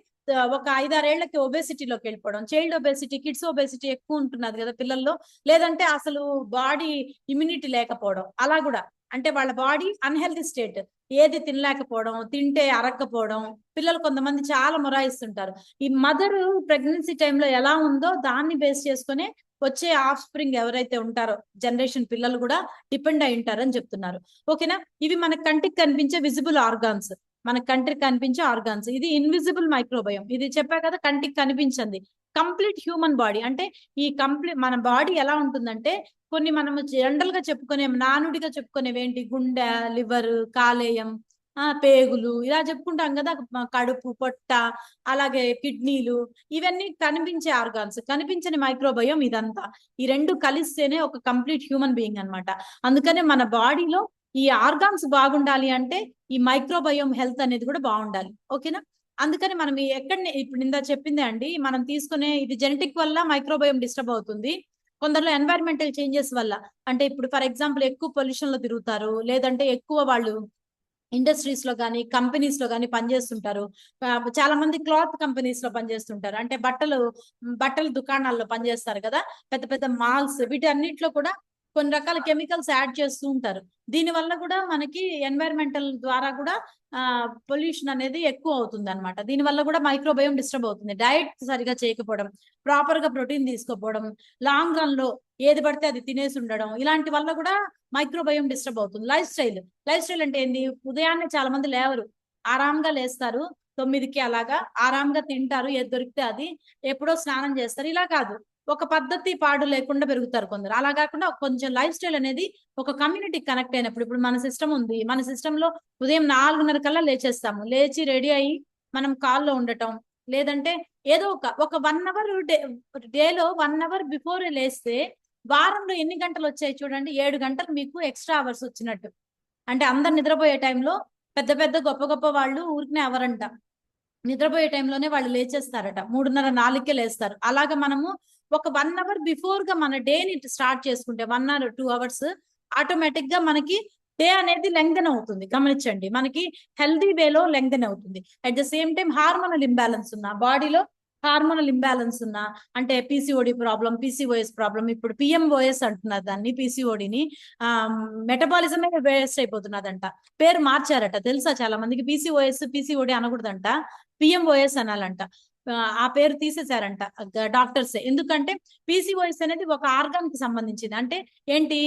ఒక 5-6 ఏళ్లకి ఒబేసిటీలోకి వెళ్ళిపోవడం. చైల్డ్ ఒబేసిటీ, కిడ్స్ ఒబేసిటీ ఎక్కువ ఉంటున్నది కదా పిల్లల్లో, లేదంటే అసలు బాడీ ఇమ్యూనిటీ లేకపోవడం, అలా కూడా అంటే వాళ్ళ బాడీ అన్హెల్దీ స్టేట్, ఏది తినలేకపోవడం, తింటే అరగకపోవడం. పిల్లలు కొంతమంది చాలా మొరాయిస్తుంటారు. ఈ మదర్ ప్రెగ్నెన్సీ టైంలో ఎలా ఉందో దాన్ని బేస్ చేసుకుని వచ్చే ఆఫ్ స్ప్రింగ్ ఎవరైతే ఉంటారో జనరేషన్ పిల్లలు కూడా డిపెండ్ అయి ఉంటారని చెప్తున్నారు. ఓకేనా? ఇవి మన కంటికి కనిపించే విజిబుల్ ఆర్గాన్స్, మన కంటికి కనిపించే ఆర్గాన్స్. ఇది ఇన్విజిబుల్ మైక్రోబయోమ్, ఇది చెప్పా కదా కంటికి కనిపించింది. కంప్లీట్ హ్యూమన్ బాడీ అంటే ఈ మన బాడీ ఎలా ఉంటుందంటే కొన్ని మనము జనరల్ గా చెప్పుకునే, నానుడిగా చెప్పుకునేవి ఏంటి, గుండె, లివర్, కాలేయం, పేగులు, ఇలా చెప్పుకుంటాం కదా, కడుపు, పొట్ట, అలాగే కిడ్నీలు, ఇవన్నీ కనిపించే ఆర్గాన్స్. కనిపించని మైక్రోబయోమ్ ఇదంతా. ఈ రెండు కలిస్తేనే ఒక కంప్లీట్ హ్యూమన్ బీయింగ్ అన్నమాట. అందుకనే మన బాడీలో ఈ ఆర్గాన్స్ బాగుండాలి అంటే ఈ మైక్రోబయోమ్ హెల్త్ అనేది కూడా బాగుండాలి. ఓకేనా? అందుకని మనం ఇప్పుడు ఇందా చెప్పిందే అండి, మనం తీసుకునే ఇది జెనెటిక్ వల్ల మైక్రోబయోమ్ డిస్టర్బ్ అవుతుంది. కొందరిలో ఎన్వైరన్మెంటల్ చేంజెస్ వల్ల, అంటే ఇప్పుడు ఫర్ ఎగ్జాంపుల్ ఎక్కువ పొల్యూషన్ లో తిరుగుతారు, లేదంటే ఎక్కువ వాళ్ళు ఇండస్ట్రీస్ లో కానీ కంపెనీస్ లో కానీ పనిచేస్తుంటారు. చాలా మంది క్లాత్ కంపెనీస్ లో పనిచేస్తుంటారు, అంటే బట్టల దుకాణాల్లో పనిచేస్తారు కదా, పెద్ద పెద్ద మాల్స్, వీటన్నిటిలో కూడా కొన్ని రకాల కెమికల్స్ యాడ్ చేస్తూ ఉంటారు. దీని వల్ల కూడా మనకి ఎన్వైరన్మెంటల్ ద్వారా కూడా పొల్యూషన్ అనేది ఎక్కువ అవుతుంది అనమాట. దీని వల్ల కూడా మైక్రోబయోమ్ డిస్టర్బ్ అవుతుంది. డైట్ సరిగా చేయకపోవడం, ప్రాపర్ గా ప్రోటీన్ తీసుకోకపోవడం, లాంగ్ రన్ లో ఏది పడితే అది తినేసి ఉండడం, ఇలాంటి వల్ల కూడా మైక్రోబయోమ్ డిస్టర్బ్ అవుతుంది. లైఫ్ స్టైల్ అంటే ఏంది? ఉదయాన్నే చాలా మంది లేవరు, ఆరాంగా లేస్తారు 9కి, అలాగా ఆరాంగా తింటారు, ఏది దొరికితే అది, ఎప్పుడో స్నానం చేస్తారు. ఇలా కాదు, ఒక పద్ధతి పాడు లేకుండా పెరుగుతారు కొందరు. అలా కాకుండా కొంచెం లైఫ్ స్టైల్ అనేది ఒక కమ్యూనిటీకి కనెక్ట్ అయినప్పుడు, ఇప్పుడు మన సిస్టమ్ ఉంది, మన సిస్టమ్ లో ఉదయం 4:30 కల్లా లేచేస్తాము, లేచి రెడీ అయ్యి మనం కాల్లో ఉండటం, లేదంటే ఏదో ఒక 1 అవర్ డేలో 1 అవర్ బిఫోర్ లేస్తే వారంలో ఎన్ని గంటలు వచ్చాయి చూడండి, 7 గంటలు మీకు ఎక్స్ట్రా అవర్స్ వచ్చినట్టు. అంటే అందరు నిద్రపోయే టైంలో పెద్ద గొప్ప వాళ్ళు ఊరికనే అవరంట, నిద్రపోయే టైంలోనే వాళ్ళు లేచేస్తారట, 3:30-4కే లేస్తారు. అలాగా మనము ఒక 1 అవర్ బిఫోర్ గా మన డేని స్టార్ట్ చేసుకుంటే 1 or 2 అవర్స్ ఆటోమేటిక్ గా మనకి డే అనేది లెంగ్దెన్ అవుతుంది. గమనించండి, మనకి హెల్దీ వేలో లెంగ్దెన్ అవుతుంది. At the same time hormonal imbalance ఉన్న బాడీలో, హార్మోనల్ ఇంబ్యాలెన్స్ ఉన్న అంటే పీసీఓడి ప్రాబ్లం, పీసీఓఎస్ ప్రాబ్లం, ఇప్పుడు పిఎంఓఎస్ అంటున్నారు దాన్ని, పీసీఓడిని. మెటబాలిజమే వేస్ట్ అయిపోతున్నదంట. పేరు మార్చారట తెలుసా? చాలా మందికి పీసీఓఎస్ పీసీఓడి అనకూడదంట, పిఎంఓఎస్ అనాలంట. ఆ పేరు తీసేశారంట డాక్టర్స్. ఎందుకంటే పీసీఓఎస్ అనేది ఒక ఆర్గాన్ కి సంబంధించింది. అంటే ఏంటి,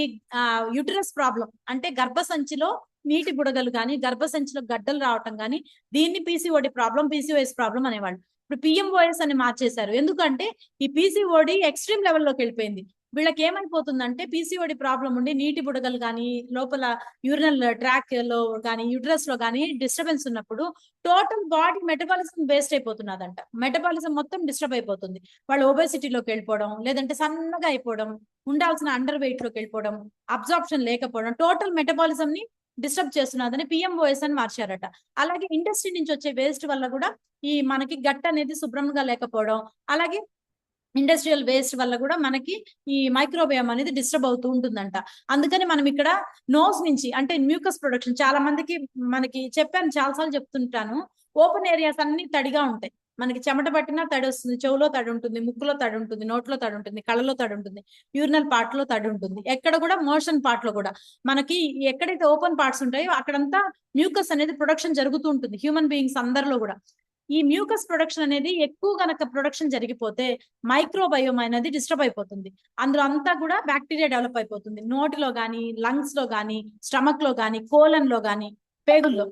యుటరస్ ప్రాబ్లం, అంటే గర్భసంచిలో నీటి బుడగలు కానీ, గర్భసంచిలో గడ్డలు రావటం కానీ, దీన్ని పీసీఓడి ప్రాబ్లం, పీసీఓఎస్ ప్రాబ్లం అనేవాళ్ళు. ఇప్పుడు పిఎంఓఎస్ అని మార్చేశారు. ఎందుకంటే ఈ పీసీఓడి ఎక్స్ట్రీమ్ లెవెల్లోకి వెళ్ళిపోయింది. వీళ్ళకి ఏమైపోతుందంటే పీసీఓడి ప్రాబ్లం ఉండి నీటి బుడగలు కానీ, లోపల యూరినల్ ట్రాక్ లో కానీ, యూటరస్ లో కానీ డిస్టర్బెన్స్ ఉన్నప్పుడు టోటల్ బాడీ మెటబాలిజం వేస్ట్ అయిపోతున్నదంట. మెటబాలిజం మొత్తం డిస్టర్బ్ అయిపోతుంది. వాళ్ళు ఒబేసిటీలోకి వెళ్ళిపోవడం, లేదంటే సన్నగా అయిపోవడం, ఉండాల్సిన అండర్ వెయిట్ లోకి వెళ్ళిపోవడం, అబ్జార్ప్షన్ లేకపోవడం, టోటల్ మెటబాలిజం ని డిస్టర్బ్ చేస్తున్నదని పిఎంఓఎస్ అని మార్చారట. అలాగే ఇండస్ట్రీ నుంచి వచ్చే వేస్ట్ వల్ల కూడా ఈ మనకి గట్ అనేది శుభ్రంగా లేకపోవడం, అలాగే ఇండస్ట్రియల్ వేస్ట్ వల్ల కూడా మనకి ఈ మైక్రోబయోమ్ అనేది డిస్టర్బ్ అవుతూ ఉంటుందంట. అందుకని మనం ఇక్కడ నోస్ నుంచి, అంటే మ్యూకస్ ప్రొడక్షన్, చాలా మందికి మనకి చెప్పాను, చాలాసార్లు చెప్తుంటాను, ఓపెన్ ఏరియాస్ అన్ని తడిగా ఉంటాయి. మనకి చెమట పట్టినా తడి వస్తుంది, చెవులో తడి ఉంటుంది, ముక్కులో తడి ఉంటుంది, నోట్లో తడి ఉంటుంది, కళ్ళలో తడి ఉంటుంది, యూరినల్ పార్ట్ లో తడి ఉంటుంది, ఎక్కడ కూడా మోషన్ పార్ట్ లో కూడా మనకి ఎక్కడైతే ఓపెన్ పార్ట్స్ ఉంటాయో అక్కడంతా మ్యూకస్ అనేది ప్రొడక్షన్ జరుగుతూ ఉంటుంది హ్యూమన్ బీయింగ్స్ అందరిలో కూడా. ఈ మ్యూకస్ ప్రొడక్షన్ అనేది ఎక్కువ గనక ప్రొడక్షన్ జరిగిపోతే మైక్రోబయోమ్ అనేది డిస్టర్బ్ అయిపోతుంది. అందులో అంతా కూడా బ్యాక్టీరియా డెవలప్ అయిపోతుంది. నోటిలో కానీ, లంగ్స్ లో కానీ, స్టమక్ లో కానీ, కోలన్ లో కానీ, పేగుల్లో,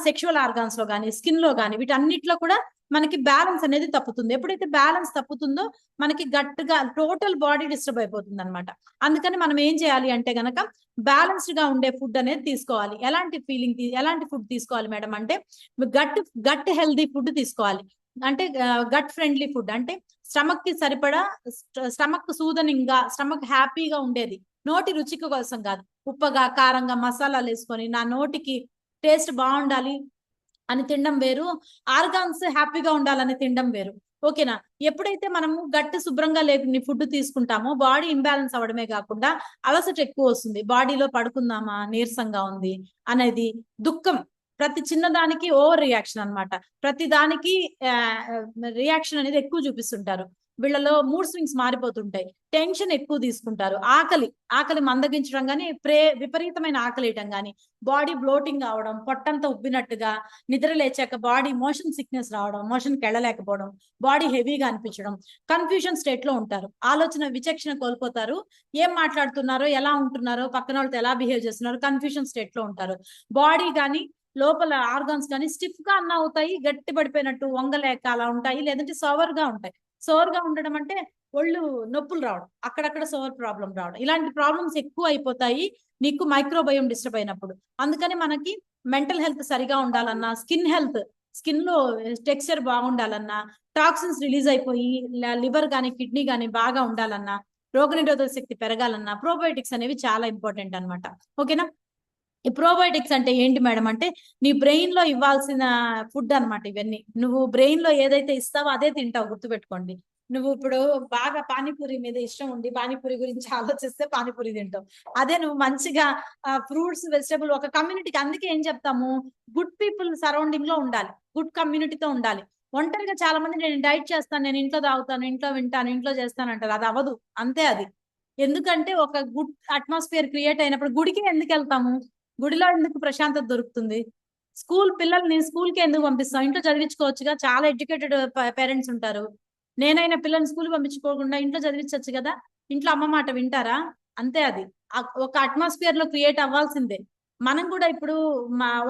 సెక్షువల్ ఆర్గాన్స్ లో కానీ, స్కిన్ లో కానీ, వీటన్నిటిలో కూడా మనకి బ్యాలెన్స్ అనేది తప్పుతుంది. ఎప్పుడైతే బ్యాలెన్స్ తప్పుతుందో మనకి గట్టిగా టోటల్ బాడీ డిస్టర్బ్ అయిపోతుంది అనమాట. అందుకని మనం ఏం చేయాలి అంటే గనక బ్యాలెన్స్డ్ గా ఉండే ఫుడ్ అనేది తీసుకోవాలి. ఎలాంటి ఫుడ్ తీసుకోవాలి మేడం అంటే, గట్ హెల్దీ ఫుడ్ తీసుకోవాలి. అంటే గట్ ఫ్రెండ్లీ ఫుడ్, అంటే స్టమక్ కి సరిపడా, స్టమక్ సూదనింగ్ గా, స్టమక్ హ్యాపీగా ఉండేది, నోటి రుచికి కోసం కాదు, ఉప్పగా కారంగా మసాలాలు వేసుకొని నా నోటికి టేస్ట్ బాగుండాలి అని తినడం వేరు, ఆర్గాన్స్ హ్యాపీగా ఉండాలని తినడం వేరు. ఓకేనా? ఎప్పుడైతే మనము గట్టి శుభ్రంగా లేని ఫుడ్ తీసుకుంటామో బాడీ ఇంబ్యాలెన్స్ అవడమే కాకుండా అలసట ఎక్కువ వస్తుంది, బాడీలో పడుకుందామా నీరసంగా ఉంది అనేది, దుఃఖం, ప్రతి చిన్నదానికి ఓవర్ రియాక్షన్ అనమాట. ప్రతి దానికి రియాక్షన్ అనేది ఎక్కువ చూపిస్తుంటారు. వీళ్ళలో మూడ్ స్వింగ్స్ మారిపోతుంటాయి, టెన్షన్ ఎక్కువ తీసుకుంటారు, ఆకలి మందగించడం కానీ, విపరీతమైన ఆకలి వేయటం కానీ, బాడీ బ్లోటింగ్ అవడం, పొట్టంతా ఉబ్బినట్టుగా, నిద్ర లేచాక బాడీ మోషన్ సిక్నెస్ రావడం, మోషన్కి వెళ్ళలేకపోవడం, బాడీ హెవీగా అనిపించడం, కన్ఫ్యూజన్ స్టేట్ లో ఉంటారు, ఆలోచన విచక్షణ కోల్పోతారు, ఏం మాట్లాడుతున్నారో, ఎలా ఉంటున్నారో, పక్కన వాళ్ళతో ఎలా బిహేవ్ చేస్తున్నారో కన్ఫ్యూజన్ స్టేట్ లో ఉంటారు. బాడీ కానీ, లోపల ఆర్గాన్స్ కానీ స్టిఫ్ గా అన్న అవుతాయి, గట్టి పడిపోయినట్టు వంగలేక అలా ఉంటాయి, లేదంటే సోవర్ గా ఉంటాయి. సోవర్ గా ఉండడం అంటే ఒళ్ళు నొప్పులు రావడం, అక్కడక్కడ సోవర్ ప్రాబ్లం రావడం, ఇలాంటి ప్రాబ్లమ్స్ ఎక్కువ అయిపోతాయి నీకు మైక్రోబయోమ్ డిస్టర్బ్ అయినప్పుడు. అందుకని మనకి మెంటల్ హెల్త్ సరిగా ఉండాలన్నా, స్కిన్ హెల్త్, స్కిన్ లో టెక్స్చర్ బాగుండాలన్నా, టాక్సిన్స్ రిలీజ్ అయిపోయి లివర్ కానీ, కిడ్నీ కానీ బాగా ఉండాలన్నా, రోగనిరోధక శక్తి పెరగాలన్నా ప్రోబయోటిక్స్ అనేవి చాలా ఇంపార్టెంట్ అనమాట. ఓకేనా? ఈ ప్రోబయోటిక్స్ అంటే ఏంటి మేడం అంటే, నీ బ్రెయిన్ లో ఇవ్వాల్సిన ఫుడ్ అనమాట ఇవన్నీ. నువ్వు బ్రెయిన్ లో ఏదైతే ఇస్తావో అదే తింటావు, గుర్తుపెట్టుకోండి. నువ్వు ఇప్పుడు బాగా పానీపూరి మీద ఇష్టం ఉండి పానీపూరి గురించి ఆలోచిస్తే పానీపూరి తింటావు. అదే నువ్వు మంచిగా ఫ్రూట్స్, వెజిటబుల్, ఒక కమ్యూనిటీకి, అందుకే ఏం చెప్తాము, గుడ్ పీపుల్ సరౌండింగ్ లో ఉండాలి, గుడ్ కమ్యూనిటీతో ఉండాలి. ఒంటరిగా చాలా మంది నేను డైట్ చేస్తాను, నేను ఇంట్లో తాగుతాను, ఇంట్లో వింటాను, ఇంట్లో చేస్తాను అంటారు. అది అవ్వదు, అంతే అది. ఎందుకంటే ఒక గుడ్ అట్మాస్ఫియర్ క్రియేట్ అయినప్పుడు గుడికి ఎందుకు వెళ్తాము, గుడిలో ఎందుకు ప్రశాంతత దొరుకుతుంది, పిల్లల్ని స్కూల్ కి ఎందుకు పంపిస్తాం, ఇంట్లో చదివించుకోవచ్చుగా, చాలా ఎడ్యుకేటెడ్ పేరెంట్స్ ఉంటారు. నేనైనా పిల్లల్ని స్కూల్ పంపించుకోకుండా ఇంట్లో చదివించవచ్చు కదా, ఇంట్లో అమ్మ మాట వింటారా? అంతే అది. ఒక అట్మాస్ఫియర్ లో క్రియేట్ అవ్వాల్సిందే. మనం కూడా ఇప్పుడు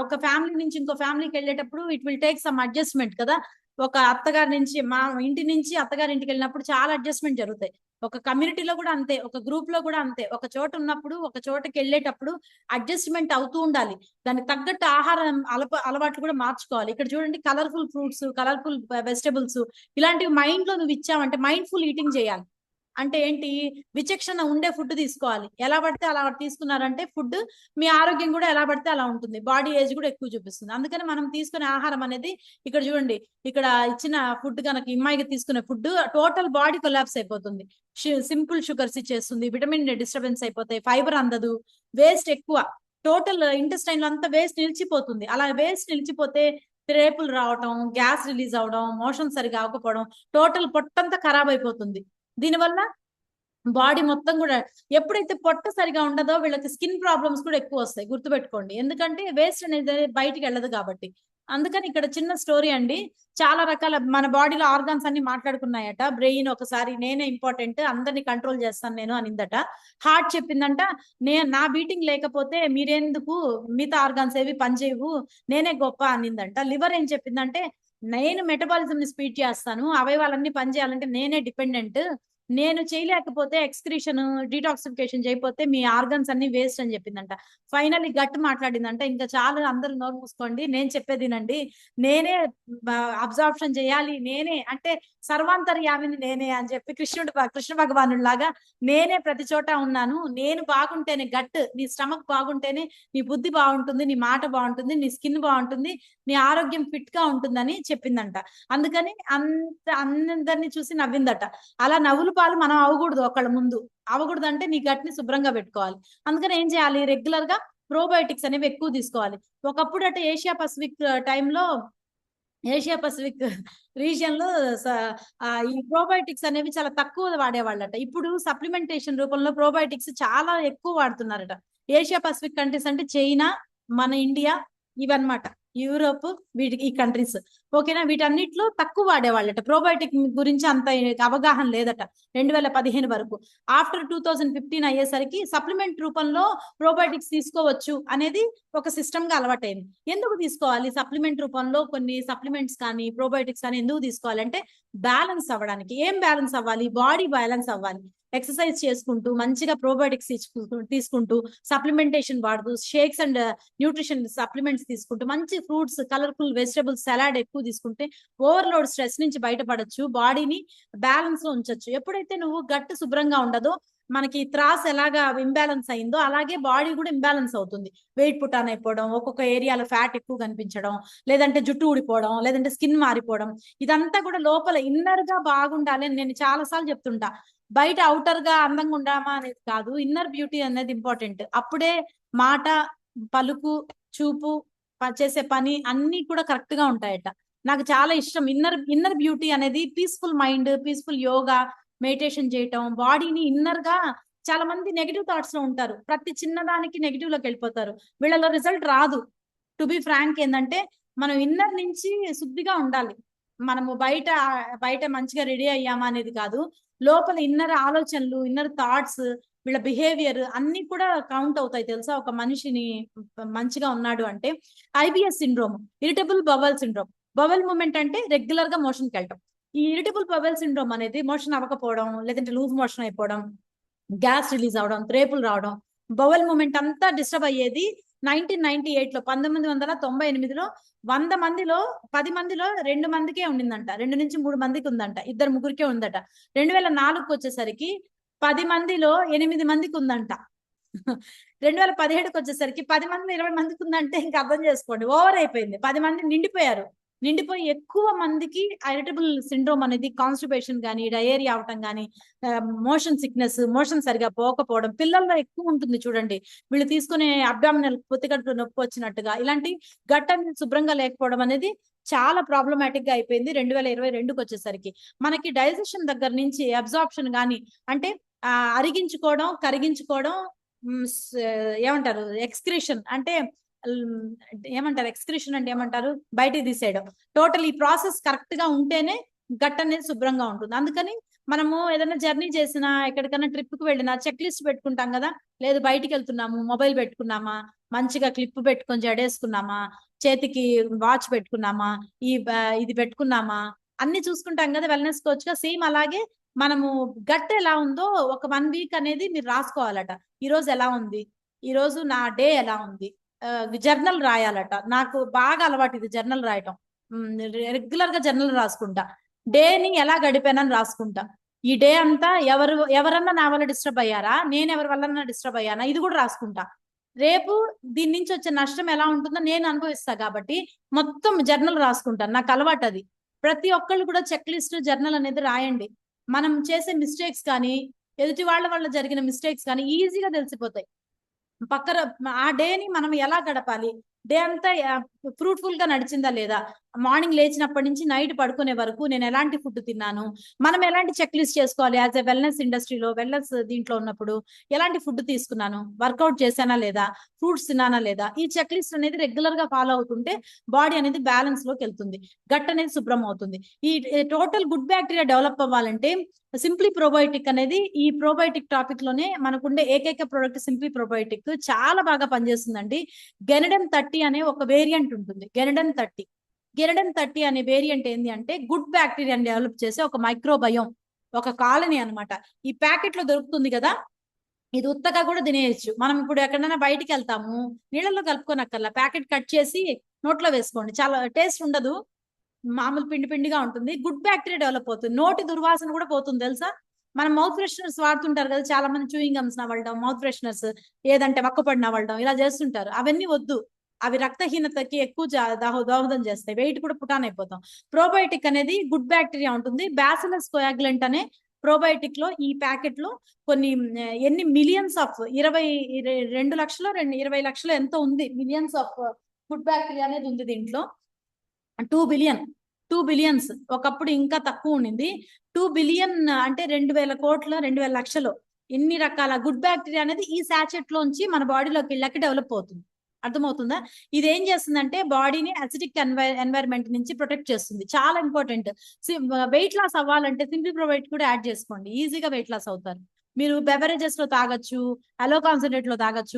ఒక ఫ్యామిలీ నుంచి ఇంకో ఫ్యామిలీకి వెళ్ళేటప్పుడు it will take some adjustment కదా. ఒక అత్తగారి నుంచి, మా ఇంటి నుంచి అత్తగారి ఇంటికి వెళ్ళినప్పుడు చాలా అడ్జస్ట్మెంట్ జరుగుతాయి. ఒక కమ్యూనిటీలో కూడా అంతే, ఒక గ్రూప్ లో కూడా అంతే. ఒక చోట ఉన్నప్పుడు, ఒక చోటకి వెళ్ళేటప్పుడు అడ్జస్ట్మెంట్ అవుతూ ఉండాలి. దానికి తగ్గట్టు ఆహారం అలవాట్లు కూడా మార్చుకోవాలి. ఇక్కడ చూడండి, కలర్ఫుల్ ఫ్రూట్స్, కలర్ఫుల్ వెజిటబుల్స్, ఇలాంటివి మైండ్ లో నువ్వు ఇచ్చావంటే, మైండ్ఫుల్ ఈటింగ్ చేయాలి. అంటే ఏంటి, విచక్షణ ఉండే ఫుడ్ తీసుకోవాలి. ఎలా పడితే అలా తీసుకున్నారంటే ఫుడ్, మీ ఆరోగ్యం కూడా ఎలా పడితే అలా ఉంటుంది, బాడీ ఏజ్ కూడా ఎక్కువ చూపిస్తుంది. అందుకని మనం తీసుకునే ఆహారం అనేది, ఇక్కడ చూడండి, ఇక్కడ ఇచ్చిన ఫుడ్ కనుక అమ్మాయికి తీసుకునే ఫుడ్ టోటల్ బాడీ కొలాప్స్ అయిపోతుంది, సింపుల్ షుగర్స్ ఇచ్చేస్తుంది, విటమిన్ డిస్టర్బెన్స్ అయిపోతాయి, ఫైబర్ అందదు, వేస్ట్ ఎక్కువ. టోటల్ ఇంటెస్టైన్ లో అంతా వేస్ట్ నిలిచిపోతుంది. అలా వేస్ట్ నిలిచిపోతే రేపులు రావటం, గ్యాస్ రిలీజ్ అవడం, మోషన్ సరిగా అవ్వకపోవడం, టోటల్ పొట్టంతా ఖరాబ్ అయిపోతుంది. దీనివల్ల బాడీ మొత్తం కూడా ఎప్పుడైతే పొట్ట సరిగా ఉండదో వీళ్ళకి స్కిన్ ప్రాబ్లమ్స్ కూడా ఎక్కువ వస్తాయి, గుర్తుపెట్టుకోండి. ఎందుకంటే వేస్ట్ అనేది బయటికి వెళ్ళదు కాబట్టి. అందుకని ఇక్కడ చిన్న స్టోరీ అండి. చాలా రకాల మన బాడీలో ఆర్గాన్స్ అన్ని మాట్లాడుకున్నాయట. బ్రెయిన్ ఒకసారి నేనే ఇంపార్టెంట్, అందరినీ కంట్రోల్ చేస్తాను నేను అనిందట. హార్ట్ చెప్పిందంట నా బీటింగ్ లేకపోతే మీరెందుకు, మిగతా ఆర్గాన్స్ ఏవి పనిచేయవు, నేనే గొప్ప అనిందంట. లివర్ ఏం చెప్పిందంటే నేను మెటబాలిజం ని స్పీడ్ చేస్తాను, అవయవాలన్నీ పనిచేయాలంటే నేనే డిపెండెంట్, నేను చేయలేకపోతే ఎక్స్క్రీషన్ డీటాక్సిఫికేషన్ చేయకపోతే మీ ఆర్గన్స్ అన్ని వేస్ట్ అని చెప్పిందంట. ఫైనల్లీ గట్ మాట్లాడిందంట, ఇంకా చాలా అందరూ నోరు మూసుకోండి, నేను చెప్పేదినండి, నేనే అబ్జార్ప్షన్ చేయాలి, నేనే అంటే సర్వాంతర్యామిని నేనే అని చెప్పి కృష్ణ భగవానుడు లాగా నేనే ప్రతి చోట ఉన్నాను, నేను బాగుంటేనే గట్, నీ స్టమక్ బాగుంటేనే నీ బుద్ధి బాగుంటుంది, నీ మాట బాగుంటుంది, నీ స్కిన్ బాగుంటుంది, నీ ఆరోగ్యం ఫిట్ గా ఉంటుందని చెప్పిందంట. అందుకని అందరినీ చూసి నవ్విందట. అలా నవ్వుల పాలు మనం అవ్వకూడదు, ఒకళ్ళ ముందు అవ్వకూడదు. అంటే నీ గట్ని శుభ్రంగా పెట్టుకోవాలి. అందుకని ఏం చేయాలి, రెగ్యులర్ గా ప్రోబయోటిక్స్ అనేవి ఎక్కువ తీసుకోవాలి. ఒకప్పుడు అంటే ఏషియా పసిఫిక్ టైంలో, ఏషియా పసిఫిక్ రీజియన్ లో ఈ ప్రోబయోటిక్స్ అనేవి చాలా తక్కువ వాడేవాళ్ళట. ఇప్పుడు సప్లిమెంటేషన్ రూపంలో ప్రోబయోటిక్స్ చాలా ఎక్కువ వాడుతున్నారట. ఏషియా పసిఫిక్ కంట్రీస్ అంటే చైనా, మన ఇండియా, ఇవన్నమాట, యూరోప్, ఈ కంట్రీస్. ఓకేనా, వీటన్నిటిలో తక్కువ వాడేవాళ్ళట. ప్రోబయోటిక్ గురించి అంత అవగాహన లేదట 2015 వరకు. ఆఫ్టర్ 2015 అయ్యేసరికి సప్లిమెంట్ రూపంలో ప్రోబయోటిక్స్ తీసుకోవచ్చు అనేది ఒక సిస్టమ్ గా అలవాటైంది. ఎందుకు తీసుకోవాలి సప్లిమెంట్ రూపంలో కొన్ని సప్లిమెంట్స్ కానీ ప్రోబయోటిక్స్ కానీ ఎందుకు తీసుకోవాలంటే బ్యాలెన్స్ అవ్వడానికి. ఏం బ్యాలెన్స్ అవ్వాలి, బాడీ బ్యాలెన్స్ అవ్వాలి. ఎక్సర్సైజ్ చేసుకుంటూ మంచిగా ప్రోబయోటిక్స్ తీసుకుంటూ సప్లిమెంటేషన్ వాడుతూ షేక్స్ అండ్ న్యూట్రిషన్ సప్లిమెంట్స్ తీసుకుంటూ మంచి ఫ్రూట్స్, కలర్ఫుల్ వెజిటబుల్స్, సలాడ్ ఎక్కువ తీసుకుంటే ఓవర్లోడ్ స్ట్రెస్ నుంచి బయటపడచ్చు, బాడీని బ్యాలెన్స్ లో ఉంచొచ్చు. ఎప్పుడైతే నువ్వు గట్టు శుభ్రంగా ఉండదో, మనకి త్రాస్ ఎలాగా ఇంబ్యాలెన్స్ అయిందో అలాగే బాడీ కూడా ఇంబ్యాలెన్స్ అవుతుంది. వెయిట్ పుటాన్ అయిపోవడం, ఒక్కొక్క ఏరియాలో ఫ్యాట్ ఎక్కువ కనిపించడం, లేదంటే జుట్టు ఊడిపోవడం, లేదంటే స్కిన్ మారిపోవడం, ఇదంతా కూడా లోపల ఇన్నర్ గా బాగుండాలి అని నేను చాలా సార్లు చెప్తుంటా. బయట అవుటర్ గా అందంగా ఉండామా అనేది కాదు, ఇన్నర్ బ్యూటీ అనేది ఇంపార్టెంట్. అప్పుడే మాట, పలుకు, చూపు, చేసే పని అన్ని కూడా కరెక్ట్ గా ఉంటాయట. నాకు చాలా ఇష్టం ఇన్నర్ బ్యూటీ అనేది. Peaceful mind, peaceful yoga, meditation చేయటం, బాడీని ఇన్నర్ గా. చాలా మంది నెగిటివ్ థాట్స్ లో ఉంటారు, ప్రతి చిన్నదానికి నెగిటివ్ లోకి వెళ్ళిపోతారు, వీళ్ళలో రిజల్ట్ రాదు. టు బి ఫ్రాంక్ ఏంటంటే మనం ఇన్నర్ నుంచి శుద్ధిగా ఉండాలి. మనము బయట మంచిగా రెడీ అయ్యామా అనేది కాదు, లోపల ఇన్నర్ ఆలోచనలు, ఇన్నర్ థాట్స్, వీళ్ళ బిహేవియర్ అన్ని కూడా కౌంట్ అవుతాయి తెలుసా ఒక మనిషిని మంచిగా ఉన్నాడు అంటే. IBS syndrome, irritable bowel syndrome. Bowel movement అంటే రెగ్యులర్ గా మోషన్కి వెళ్ళటం. ఈ ఇరిటబుల్ బవల్ సిండ్రోమ్ అనేది మోషన్ అవ్వకపోవడం, లేదంటే లూజ్ మోషన్ అయిపోవడం, గ్యాస్ రిలీజ్ అవడం, రేపులు రావడం, బవల్ మూమెంట్ అంతా డిస్టర్బ్ అయ్యేది 1998 లో, 1998లో 100 మందిలో 10 మందిలో 2 మందికే ఉండిందంట, 2 నుంచి 3 మందికి ఉందంట, 2 ముగ్గురికే ఉందట. 2004కి వచ్చేసరికి 10 మందిలో 8 మందికి ఉందంట. 2017కి వచ్చేసరికి 10 మందిలో 20 మందికి ఉందంటే ఇంకా అర్థం చేసుకోండి, ఓవర్ అయిపోయింది. 10 మంది నిండిపోయి ఎక్కువ మందికి ఇరిటబుల్ సిండ్రోమ్ అనేది, కాన్స్టిపేషన్ కానీ, డయేరియా అవటం కానీ, మోషన్ సిక్నెస్, మోషన్ సరిగా పోకపోవడం, పిల్లల్లో ఎక్కువ ఉంటుంది చూడండి. వీళ్ళు తీసుకునే అబ్డామినల్ పొత్తికడుపు నొప్పి వచ్చినట్టుగా, ఇలాంటి గట్టని శుభ్రంగా లేకపోవడం అనేది చాలా ప్రాబ్లమాటిక్ గా అయిపోయింది 2022కి వచ్చేసరికి. మనకి డైజెషన్ దగ్గర నుంచి అబ్జార్ప్షన్ కానీ, అంటే అరిగించుకోవడం, కరిగించుకోవడం, ఏమంటారు ఎక్స్క్రీషన్ అంటే ఎక్స్క్రీషన్ అంటే ఏమంటారు, బయటికి తీసేయడం, టోటల్ ఈ ప్రాసెస్ కరెక్ట్ గా ఉంటేనే గట్ అనేది శుభ్రంగా ఉంటుంది. అందుకని మనము ఏదైనా జర్నీ చేసినా, ఎక్కడికైనా ట్రిప్ కి వెళ్ళినా చెక్ లిస్ట్ పెట్టుకుంటాం కదా. లేదు బయటికి వెళ్తున్నాము, మొబైల్ పెట్టుకున్నామా, మంచిగా క్లిప్ పెట్టుకొని జడేసుకున్నామా, చేతికి వాచ్ పెట్టుకున్నామా, ఇది పెట్టుకున్నామా, అన్ని చూసుకుంటాం కదా వెల్నెస్ కోచ్ గా. సేమ్ అలాగే మనము గట్ ఎలా ఉందో ఒక 1 వీక్ అనేది మీరు రాసుకోవాలట. ఈ రోజు ఎలా ఉంది, ఈ రోజు నా డే ఎలా ఉంది, జర్నల్ రాయాలట. నాకు బాగా అలవాటు ఇది జర్నల్ రాయటం. రెగ్యులర్ గా జర్నల్ రాసుకుంటా, డేని ఎలా గడిపానని రాసుకుంటా. ఈ డే అంతా ఎవరన్నా నా వల్ల డిస్టర్బ్ అయ్యారా, నేను ఎవరి వల్ల డిస్టర్బ్ అయ్యానా, ఇది కూడా రాసుకుంటా. రేపు దీని నుంచి వచ్చే నష్టం ఎలా ఉంటుందో నేను అనుభవిస్తా కాబట్టి మొత్తం జర్నల్ రాసుకుంటాను, నాకు అలవాటు అది. ప్రతి ఒక్కళ్ళు కూడా చెక్ లిస్ట్, జర్నల్ అనేది రాయండి. మనం చేసే మిస్టేక్స్ కానీ, ఎదుటి వాళ్ళ వల్ల జరిగిన మిస్టేక్స్ కానీ ఈజీగా తెలిసిపోతాయి. పక్కన ఆ డేని మనం ఎలా గడపాలి, డే అంతా ఫ్రూట్ఫుల్ గా నడిచిందా లేదా, మార్నింగ్ లేచినప్పటి నుంచి నైట్ పడుకునే వరకు నేను ఎలాంటి ఫుడ్ తిన్నాను, మనం ఎలాంటి చెక్ లిస్ట్ చేసుకోవాలి యాజ్ ఎ వెల్నెస్ ఇండస్ట్రీలో, వెల్నెస్ దీంట్లో ఉన్నప్పుడు ఎలాంటి ఫుడ్ తీసుకున్నాను, వర్కౌట్ చేశానా లేదా, ఫ్రూట్స్ తిన్నానా లేదా, ఈ చెక్ లిస్ట్ అనేది రెగ్యులర్ గా ఫాలో అవుతుంటే బాడీ అనేది బ్యాలెన్స్ లోకి వెళ్తుంది, గట్ అనేది శుభ్రం అవుతుంది. ఈ టోటల్ గుడ్ బ్యాక్టీరియా డెవలప్ అవ్వాలంటే సింప్లీ ప్రోబయోటిక్ అనేది ఈ ప్రోబయోటిక్ టాపిక్ లోనే మనకుండే ఏకైక ప్రోడక్ట్ సింప్లీ ప్రోబయోటిక్ చాలా బాగా పనిచేస్తుందండి. గెనడెన్ 30 అనే ఒక వేరియంట్ ఉంటుంది. గెనడెన్ 30 అనే వేరియంట్ ఏంటి అంటే గుడ్ బ్యాక్టీరియాని డెవలప్ చేసే ఒక మైక్రోబయోమ్, ఒక కాలనీ అన్నమాట. ఈ ప్యాకెట్ లో దొరుకుతుంది కదా, ఇది ఉత్తగా కూడా తినేయచ్చు. మనం ఇప్పుడు ఎక్కడైనా బయటికి వెళ్తాము, నీళ్ళలో కలుపుకోనక్కర్లా, ప్యాకెట్ కట్ చేసి నోట్లో వేసుకోండి, చాలా టేస్ట్ ఉండదు, మామూలు పిండి పిండిగా ఉంటుంది. గుడ్ బ్యాక్టీరియా డెవలప్ అవుతుంది, నోటి దుర్వాసన కూడా పోతుంది తెలుసా. మనం మౌత్ ఫ్రెషనర్స్ వాడుతుంటారు కదా, చాలా మంది చూయింగ్ గమ్స్ నవ్వడం, మౌత్ ఫ్రెషనర్స్ ఏదంటే వక్కపడి నవ్వడం ఇలా చేస్తుంటారు, అవన్నీ వద్దు. అవి రక్తహీనతకి ఎక్కువ దోహదం చేస్తాయి, వెయిట్ కూడా పుటాన్ అయిపోతాం. ప్రోబయోటిక్ అనేది గుడ్ బ్యాక్టీరియా ఉంటుంది. బ్యాసిలస్ కోయాగ్యులెంట్ అనే ప్రోబయోటిక్ లో ఈ ప్యాకెట్ లో కొన్ని ఎన్ని మిలియన్స్ ఆఫ్ 22 లక్షలు 20 లక్షలు ఎంతో ఉంది, మిలియన్స్ ఆఫ్ గుడ్ బ్యాక్టీరియా అనేది ఉంది దీంట్లో. 2 బిలియన్స్ ఒకప్పుడు ఇంకా తక్కువ ఉండింది. 2 బిలియన్ అంటే 2000 కోట్ల 2000 లక్షలు ఇన్ని రకాల గుడ్ బ్యాక్టీరియా అనేది ఈ సాచెట్ లోంచి మన బాడీలోకి వెళ్ళాక డెవలప్ అవుతుంది. అర్థమవుతుందా. ఇది ఏం చేస్తుందంటే బాడీని అసిడిక్ ఎన్వైరన్మెంట్ నుంచి ప్రొటెక్ట్ చేస్తుంది, చాలా ఇంపార్టెంట్. వెయిట్ లాస్ అవ్వాలంటే సింప్లీ ప్రోబయోటిక్ కూడా యాడ్ చేసుకోండి, ఈజీగా వెయిట్ లాస్ అవుతారు. మీరు బెవరేజెస్ లో తాగొచ్చు, అలో కాన్సన్ట్రేట్ లో తాగొచ్చు,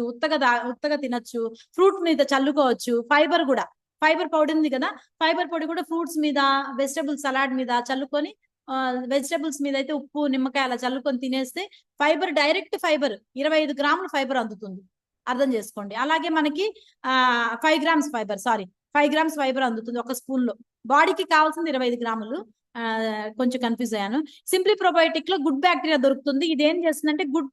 ఉత్తగా తినొచ్చు, ఫ్రూట్ మీద చల్లుకోవచ్చు. ఫైబర్ కూడా, ఫైబర్ పౌడర్ ఉంది కదా, ఫైబర్ పొడి కూడా ఫ్రూట్స్ మీద, వెజిటబుల్ సలాడ్ మీద చల్లుకొని, వెజిటబుల్స్ మీద అయితే ఉప్పు నిమ్మకాయ అలా చల్లుకొని తినేస్తే ఫైబర్, డైరెక్ట్ ఫైబర్ 25 గ్రాముల ఫైబర్ అందుతుంది, అర్థం చేసుకోండి. అలాగే మనకి 5 గ్రామ్స్ ఫైబర్, 5 గ్రామ్స్ ఫైబర్ అందుతుంది ఒక స్పూన్ లో. బాడీకి కావాల్సింది 25 గ్రాములు. కొంచెం కన్ఫ్యూజ్ అయ్యాను. సింప్లీ ప్రోబయోటిక్ లో గుడ్ బ్యాక్టీరియా దొరుకుతుంది. ఇది ఏం చేస్తుందంటే గుడ్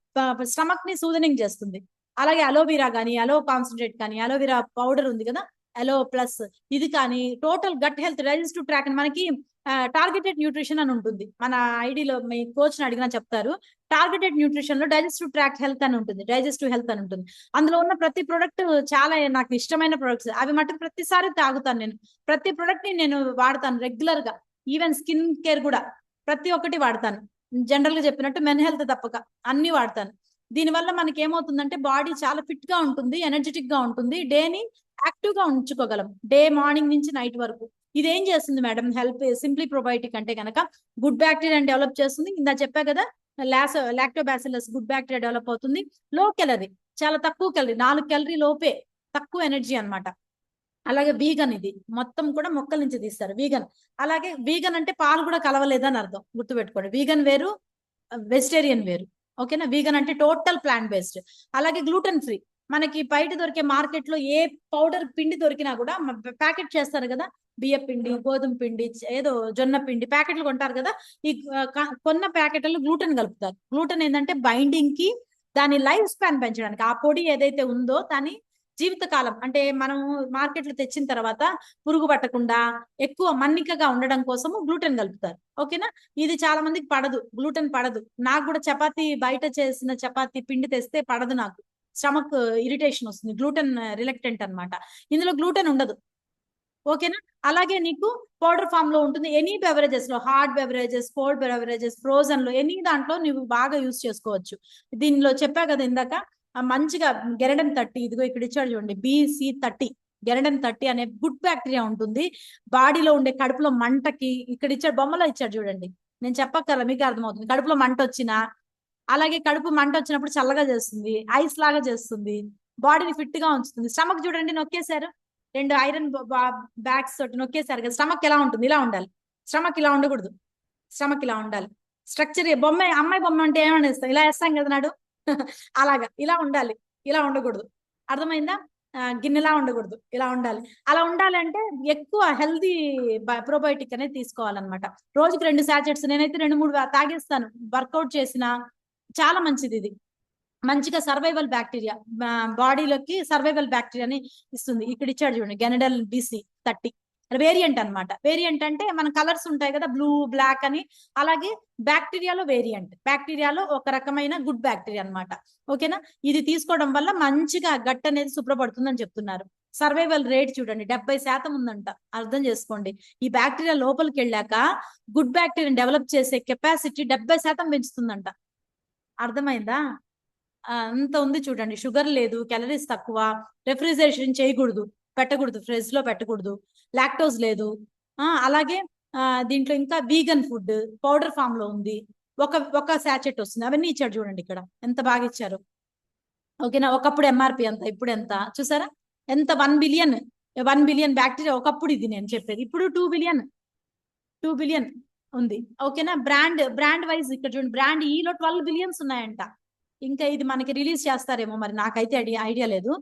స్టమక్ ని సూదనింగ్ చేస్తుంది. అలాగే అలోవీరా కానీ, అలో కాన్సన్ట్రేట్ కానీ, అలోవీరా పౌడర్ ఉంది కదా, అలో ప్లస్, ఇది కానీ total gut health, digestive tract, మనకి టార్గెటెడ్ న్యూట్రిషన్ అని ఉంటుంది. మన ఐడిలో మీ కోచ్ ని అడిగినా చెప్తారు. టార్గెటెడ్ న్యూట్రిషన్ లో డైజెస్టివ్ ట్రాక్ హెల్త్ అని ఉంటుంది, డైజెస్టివ్ హెల్త్ అని ఉంటుంది. అందులో ఉన్న ప్రతి ప్రొడక్ట్ చాలా నాకు ఇష్టమైన ప్రొడక్ట్స్, అవి మటుకు ప్రతిసారి తాగుతాను నేను. ప్రతి ప్రొడక్ట్ ని నేను వాడతాను రెగ్యులర్ గా, ఈవెన్ స్కిన్ కేర్ కూడా ప్రతి ఒక్కటి వాడతాను. జనరల్ గా చెప్పినట్టు మెన్ హెల్త్ తప్పక అన్ని వాడతాను. దీనివల్ల మనకి ఏమవుతుందంటే బాడీ చాలా ఫిట్ గా ఉంటుంది, ఎనర్జెటిక్ గా ఉంటుంది, డేని యాక్టివ్ గా ఉంచుకోగలం, డే మార్నింగ్ నుంచి నైట్ వరకు. ఇది ఏం చేస్తుంది మేడం, హెల్ప్ సింప్లీ ప్రోబయోటిక్ అంటే కనుక గుడ్ బ్యాక్టీరియా డెవలప్ చేస్తుంది. ఇందా చెప్పా కదా, లాక్టోబాసిల్లస్ గుడ్ బ్యాక్టీరియా డెవలప్ అవుతుంది. లో క్యాలరీ, చాలా తక్కువ క్యాలరీ, 4 క్యాలరీ లోపే, తక్కువ ఎనర్జీ అన్నమాట. అలాగే వీగన్, ఇది మొత్తం కూడా మొక్కల నుంచి తీస్తారు వీగన్. అలాగే వీగన్ అంటే పాలు కూడా కలవలేదని అర్థం, గుర్తుపెట్టుకోండి. వీగన్ వేరు, వెజిటేరియన్ వేరు, ఓకేనా. వీగన్ అంటే టోటల్ ప్లాంట్ బేస్డ్. అలాగే గ్లూటెన్ ఫ్రీ, మనకి బయట దొరికే మార్కెట్ లో ఏ పౌడర్ పిండి దొరికినా కూడా ప్యాకెట్ చేస్తారు కదా, బియ్య పిండి, గోధుమ పిండి, ఏదో జొన్న పిండి ప్యాకెట్లు కొంటారు కదా, ఈ కొన్న ప్యాకెట్లలో గ్లూటెన్ కలుపుతారు. గ్లూటెన్ ఏంటంటే బైండింగ్ కి, దాని లైఫ్ స్పాన్ పెంచడానికి, ఆ పొడి ఏదైతే ఉందో దాని జీవితకాలం, అంటే మనం మార్కెట్ లో తెచ్చిన తర్వాత పురుగు పట్టకుండా ఎక్కువ మన్నికగా ఉండడం కోసము గ్లూటెన్ కలుపుతారు, ఓకేనా. ఇది చాలా మందికి పడదు, గ్లూటెన్ పడదు. నాకు కూడా చపాతీ, బయట చేసిన చపాతీ పిండి తెస్తే పడదు నాకు, స్టమక్ ఇరిటేషన్ వస్తుంది, గ్లూటెన్ రిలెక్టెంట్ అన్నమాట. ఇందులో గ్లూటెన్ ఉండదు, ఓకేనా. అలాగే నీకు పౌడర్ ఫామ్ లో ఉంటుంది. ఎనీ బెవరేజెస్ లో, hard beverages, cold beverages, frozen లో, ఎనీ దాంట్లో నువ్వు బాగా యూజ్ చేసుకోవచ్చు. దీనిలో చెప్పా కదా ఇందాక, మంచిగా గెరడన్ 30, ఇదిగో ఇక్కడ ఇచ్చాడు చూడండి, BC30, గెరడన్ 30 అనే గుడ్ బ్యాక్టీరియా ఉంటుంది. బాడీలో ఉండే కడుపులో మంటకి, ఇక్కడ ఇచ్చాడు బొమ్మలో ఇచ్చాడు చూడండి, నేను చెప్పక్కర్లా మీకు అర్థమవుతుంది. కడుపులో మంట వచ్చినా, అలాగే కడుపు మంట వచ్చినప్పుడు చల్లగా చేస్తుంది, ఐస్ లాగా చేస్తుంది, బాడీని ఫిట్ గా ఉంచుతుంది. స్టమక్ చూడండి నొక్కేశారు, 2 ఐరన్ బ్యాగ్స్ తోటి నొక్కేశారు కదా, స్టమక్ ఎలా ఉంటుంది, ఇలా ఉండాలి. స్టమక్ ఇలా ఉండకూడదు, స్టమక్ ఇలా ఉండాలి. స్ట్రక్చర్ బొమ్మ, అమ్మాయి బొమ్మ అంటే ఏమని వేస్తాం, ఇలా వేస్తాం కదా నాడు, అలాగా ఇలా ఉండాలి, ఇలా ఉండకూడదు, అర్థమైందా. గిన్నెలా ఉండకూడదు, ఇలా ఉండాలి. అలా ఉండాలి అంటే ఎక్కువ హెల్దీ ప్రోబయోటిక్ అనేది తీసుకోవాలన్నమాట. రోజుకి 2 సాచెట్స్, నేనైతే 2-3 తాగేస్తాను వర్కౌట్ చేసిన, చాలా మంచిది ఇది. మంచిగా సర్వైవల్ బ్యాక్టీరియా, బాడీలోకి సర్వైవల్ బ్యాక్టీరియాని ఇస్తుంది. ఇక్కడ ఇచ్చాడు చూడండి, గెనడల్ BC30. వేరియంట్ అన్నమాట. వేరియంట్ అంటే మన కలర్స్ ఉంటాయి కదా, బ్లూ, బ్లాక్ అని. అలాగే బ్యాక్టీరియాలో వేరియంట్, బ్యాక్టీరియాలో ఒక రకమైన గుడ్ బ్యాక్టీరియా అన్నమాట. ఓకేనా? ఇది తీసుకోవడం వల్ల మంచిగా గట్ అనేది శుభ్రపడుతుందని చెప్తున్నారు. సర్వైవల్ రేట్ చూడండి 70% ఉందంట. అర్థం చేసుకోండి, ఈ బ్యాక్టీరియా లోపలికి వెళ్ళాక గుడ్ బ్యాక్టీరియా డెవలప్ చేసే కెపాసిటీ 70% పెంచుతుందంట. అర్థమైందా? అంత ఉంది చూడండి. షుగర్ లేదు, క్యాలరీస్ తక్కువ, రెఫ్రిజరేషన్ చేయకూడదు, పెట్టకూడదు, ఫ్రిడ్జ్ లో పెట్టకూడదు, లాక్టోజ్ లేదు. అలాగే దీంట్లో ఇంకా వీగన్ ఫుడ్ పౌడర్ ఫామ్ లో ఉంది. ఒక శాచెట్ వస్తుంది. అవన్నీ ఇచ్చాడు చూడండి ఇక్కడ, ఎంత బాగా ఇచ్చారు. ఓకేనా? ఒకప్పుడు ఎంఆర్పి ఎంత, ఇప్పుడు ఎంత చూసారా? ఎంత 1 బిలియన్ బ్యాక్టీరియా ఒకప్పుడు. ఇది నేను చెప్పేది ఇప్పుడు 2 బిలియన్ ఉంది. ఓకేనా? బ్రాండ్ వైజ్ ఇక్కడ చూడండి, బ్రాండ్ ఈలో 12 బిలియన్స్ ఉన్నాయంట. ఇంకా ఇది మనకి రిలీజ్ చేస్తారేమో మరి, నాకైతే ఐడియా లేదు.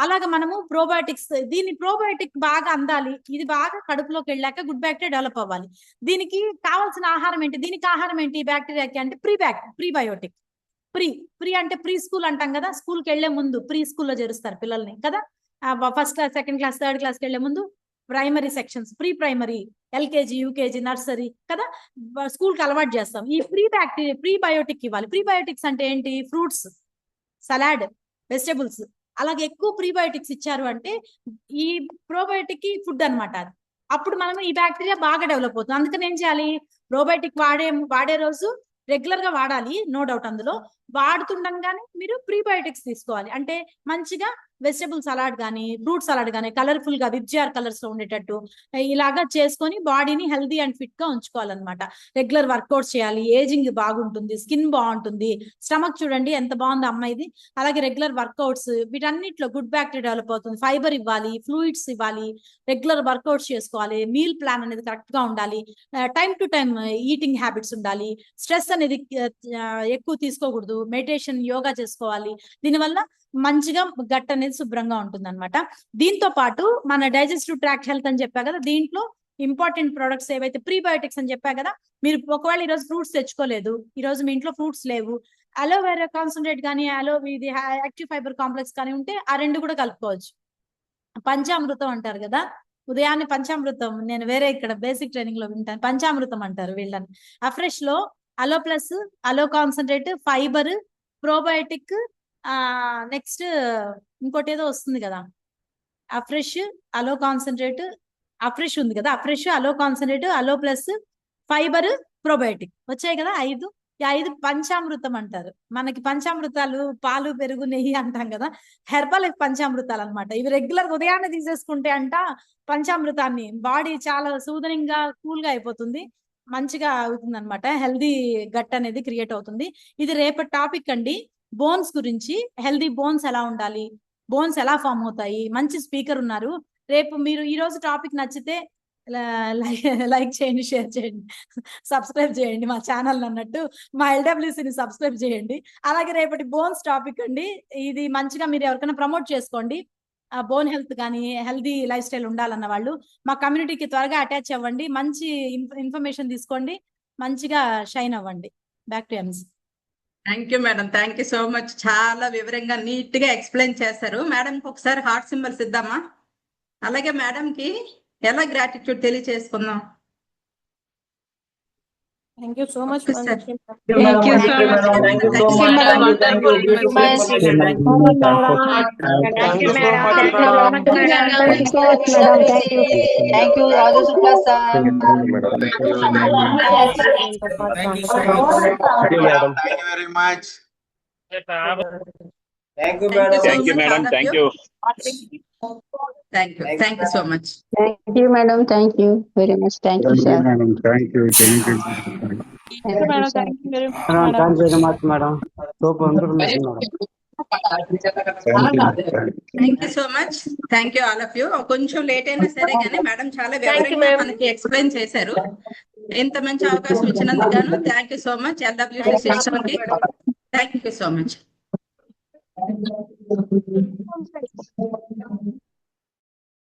అలాగే మనము ప్రోబయోటిక్స్, దీన్ని ప్రోబయోటిక్ బాగా అందాలి, ఇది బాగా కడుపులోకి వెళ్ళాక గుడ్ బ్యాక్టీరియా డెవలప్ అవ్వాలి. దీనికి కావాల్సిన ఆహారం ఏంటి? దీనికి ఆహారం ఏంటి బ్యాక్టీరియాకి అంటే ప్రీబయోటిక్. ప్రీ అంటే ప్రీ స్కూల్ అంటాం కదా, స్కూల్కి వెళ్లే ముందు ప్రీ స్కూల్లో చేరుస్తారు పిల్లల్ని కదా, first class, second class, third క్లాస్కి వెళ్లే ముందు primary sections, pre primary, LKG, UKG, nursery కదా, స్కూల్ కి అలవాటు చేస్తాం. ఈ ప్రీబయోటిక్ ఇవ్వాలి. ప్రీబయోటిక్స్ అంటే ఏంటి? Fruits, salad, vegetables. అలాగే ఎక్కువ ప్రీబయోటిక్స్ ఇచ్చారు అంటే ఈ ప్రోబయోటిక్ ఫుడ్ అనమాట. అప్పుడు మనం ఈ బ్యాక్టీరియా బాగా డెవలప్ అవుతుంది. అందుకని ఏం చేయాలి? ప్రోబయోటిక్ వాడే రోజు రెగ్యులర్ గా వాడాలి, నో డౌట్. అందులో వాడుతుండగానే మీరు ప్రీబయోటిక్స్ తీసుకోవాలి. అంటే మంచిగా వెజిటబుల్ సలాడ్ కానీ, ఫ్రూట్ సలాడ్ కానీ కలర్ఫుల్ గా విబ్జిఆర్ కలర్స్ లో ఉండేటట్టు ఇలాగా చేసుకొని బాడీని హెల్దీ అండ్ ఫిట్ గా ఉంచుకోవాలన్నమాట. రెగ్యులర్ వర్కౌట్స్ చేయాలి, ఏజింగ్ బాగుంటుంది, స్కిన్ బాగుంటుంది, స్టమక్ చూడండి ఎంత బాగుంది అమ్మాయిది. అలాగే రెగ్యులర్ వర్కౌట్స్, వీటన్నిటిలో గుడ్ బ్యాక్టీరియా డెవలప్ అవుతుంది. ఫైబర్ ఇవ్వాలి, ఫ్లూయిడ్స్ ఇవ్వాలి, రెగ్యులర్ వర్కౌట్స్ చేసుకోవాలి, మీల్ ప్లాన్ అనేది కరెక్ట్ గా ఉండాలి, time to time eating habits ఉండాలి, స్ట్రెస్ అనేది ఎక్కువ తీసుకోకూడదు, మెడిటేషన్, యోగా చేసుకోవాలి. దీనివల్ల మంచిగా గట్ అనేది శుభ్రంగా ఉంటుంది అనమాట. దీంతో పాటు మన డైజెస్టివ్ ట్రాక్ట్ హెల్త్ అని చెప్పా కదా, దీంట్లో ఇంపార్టెంట్ ప్రొడక్ట్స్ ఏవైతే ప్రీబయోటిక్స్ అని చెప్పా కదా, మీరు ఒకవేళ ఈరోజు ఫ్రూట్స్ తెచ్చుకోలేదు, ఈ రోజు మీ ఇంట్లో ఫ్రూట్స్ లేవు, అలోవెరా కాన్సన్ట్రేట్ కానీ ఇది యాక్టివ్ ఫైబర్ కాంప్లెక్స్ కానీ ఉంటే ఆ రెండు కూడా కలుపుకోవచ్చు. పంచామృతం అంటారు కదా, ఉదయాన్నే పంచామృతం, నేను వేరే ఇక్కడ బేసిక్ ట్రైనింగ్ లో వింటాను, పంచామృతం అంటారు వీళ్ళని. అఫ్రెష్ లో అలో ప్లస్, అలో కాన్సన్ట్రేట్, ఫైబర్, ప్రోబయోటిక్, నెక్స్ట్ ఇంకోటి ఏదో వస్తుంది కదా, అఫ్రెష్, అలో కాన్సన్ట్రేట్, అఫ్రెష్ ఉంది కదా, అఫ్రెష్, అలో కాన్సన్ట్రేట్, అలో ప్లస్, ఫైబర్, ప్రోబయోటిక్ వచ్చాయి కదా 5. ఈ 5 పంచామృతం అంటారు. మనకి పంచామృతాలు పాలు, పెరుగు, నెయ్యి అంటాం కదా, హెర్బల్ పంచామృతాలు అనమాట. ఇవి రెగ్యులర్ ఉదయాన్నే తీసేసుకుంటే అంట పంచామృతాన్ని బాడీ చాలా సూదనింగ్ గా, కూల్ గా అయిపోతుంది, మంచిగా అవుతుంది అనమాట. హెల్దీ గట్ అనేది క్రియేట్ అవుతుంది. ఇది రేపటి టాపిక్ అండి, బోన్స్ గురించి. హెల్దీ బోన్స్ ఎలా ఉండాలి, బోన్స్ ఎలా ఫామ్ అవుతాయి. మంచి స్పీకర్ ఉన్నారు. రేపు మీరు ఈ రోజు టాపిక్ నచ్చితే లైక్ చేయండి, షేర్ చేయండి, సబ్స్క్రైబ్ చేయండి మా ఛానల్ అన్నట్టు, మా ఎల్డబ్ల్యూసీని సబ్స్క్రైబ్ చేయండి. అలాగే రేపటి బోన్స్ టాపిక్ అండి, ఇది మంచిగా మీరు ఎవరికైనా ప్రమోట్ చేసుకోండి. బోన్ హెల్త్ కానీ హెల్దీ లైఫ్ స్టైల్ ఉండాలన్న వాళ్ళు మా కమ్యూనిటీకి త్వరగా అటాచ్ అవ్వండి, మంచి ఇన్ఫర్మేషన్ తీసుకోండి, మంచిగా షైన్ అవ్వండి. బ్యాక్ టు ఎంస్. Thank you madam, thank you so much. చాలా వివరంగా నీట్ గా ఎక్స్ప్లెయిన్ చేశారు. మేడం కి ఒకసారి హార్ట్ సింబల్స్ ఇద్దామా? అలాగే మేడం కి ఎలా gratitude తెలియచేసుకుందాం. Thank you so much. Thank you so much. Thank you so much. Thank you so much. Wonderful. Thank you so much. Thank you so much, madam. Thank you, Radha Supla sir. Thank you, madam. Thank you very much. Thank you, madam. Thank you, madam. Thank you. Thank you. Thank you so much. Thank you, madam. Thank you very much. Thank you, sir. Madam. Thank you. Thank you. Thank you, sir. Thank you very much, madam. Super information, madam. Thank you so much. Thank you all of you. కొంచెం లేట్ అయినా సరే కానీ మేడం చాలా వివరంగా మనకి ఎక్స్ప్లెయిన్ చేశారు. ఎంత మంచి అవకాశం ఇచ్చినందుకు గాను thank you so much. LWC system కి థ్యాంక్ యూ సో మచ్.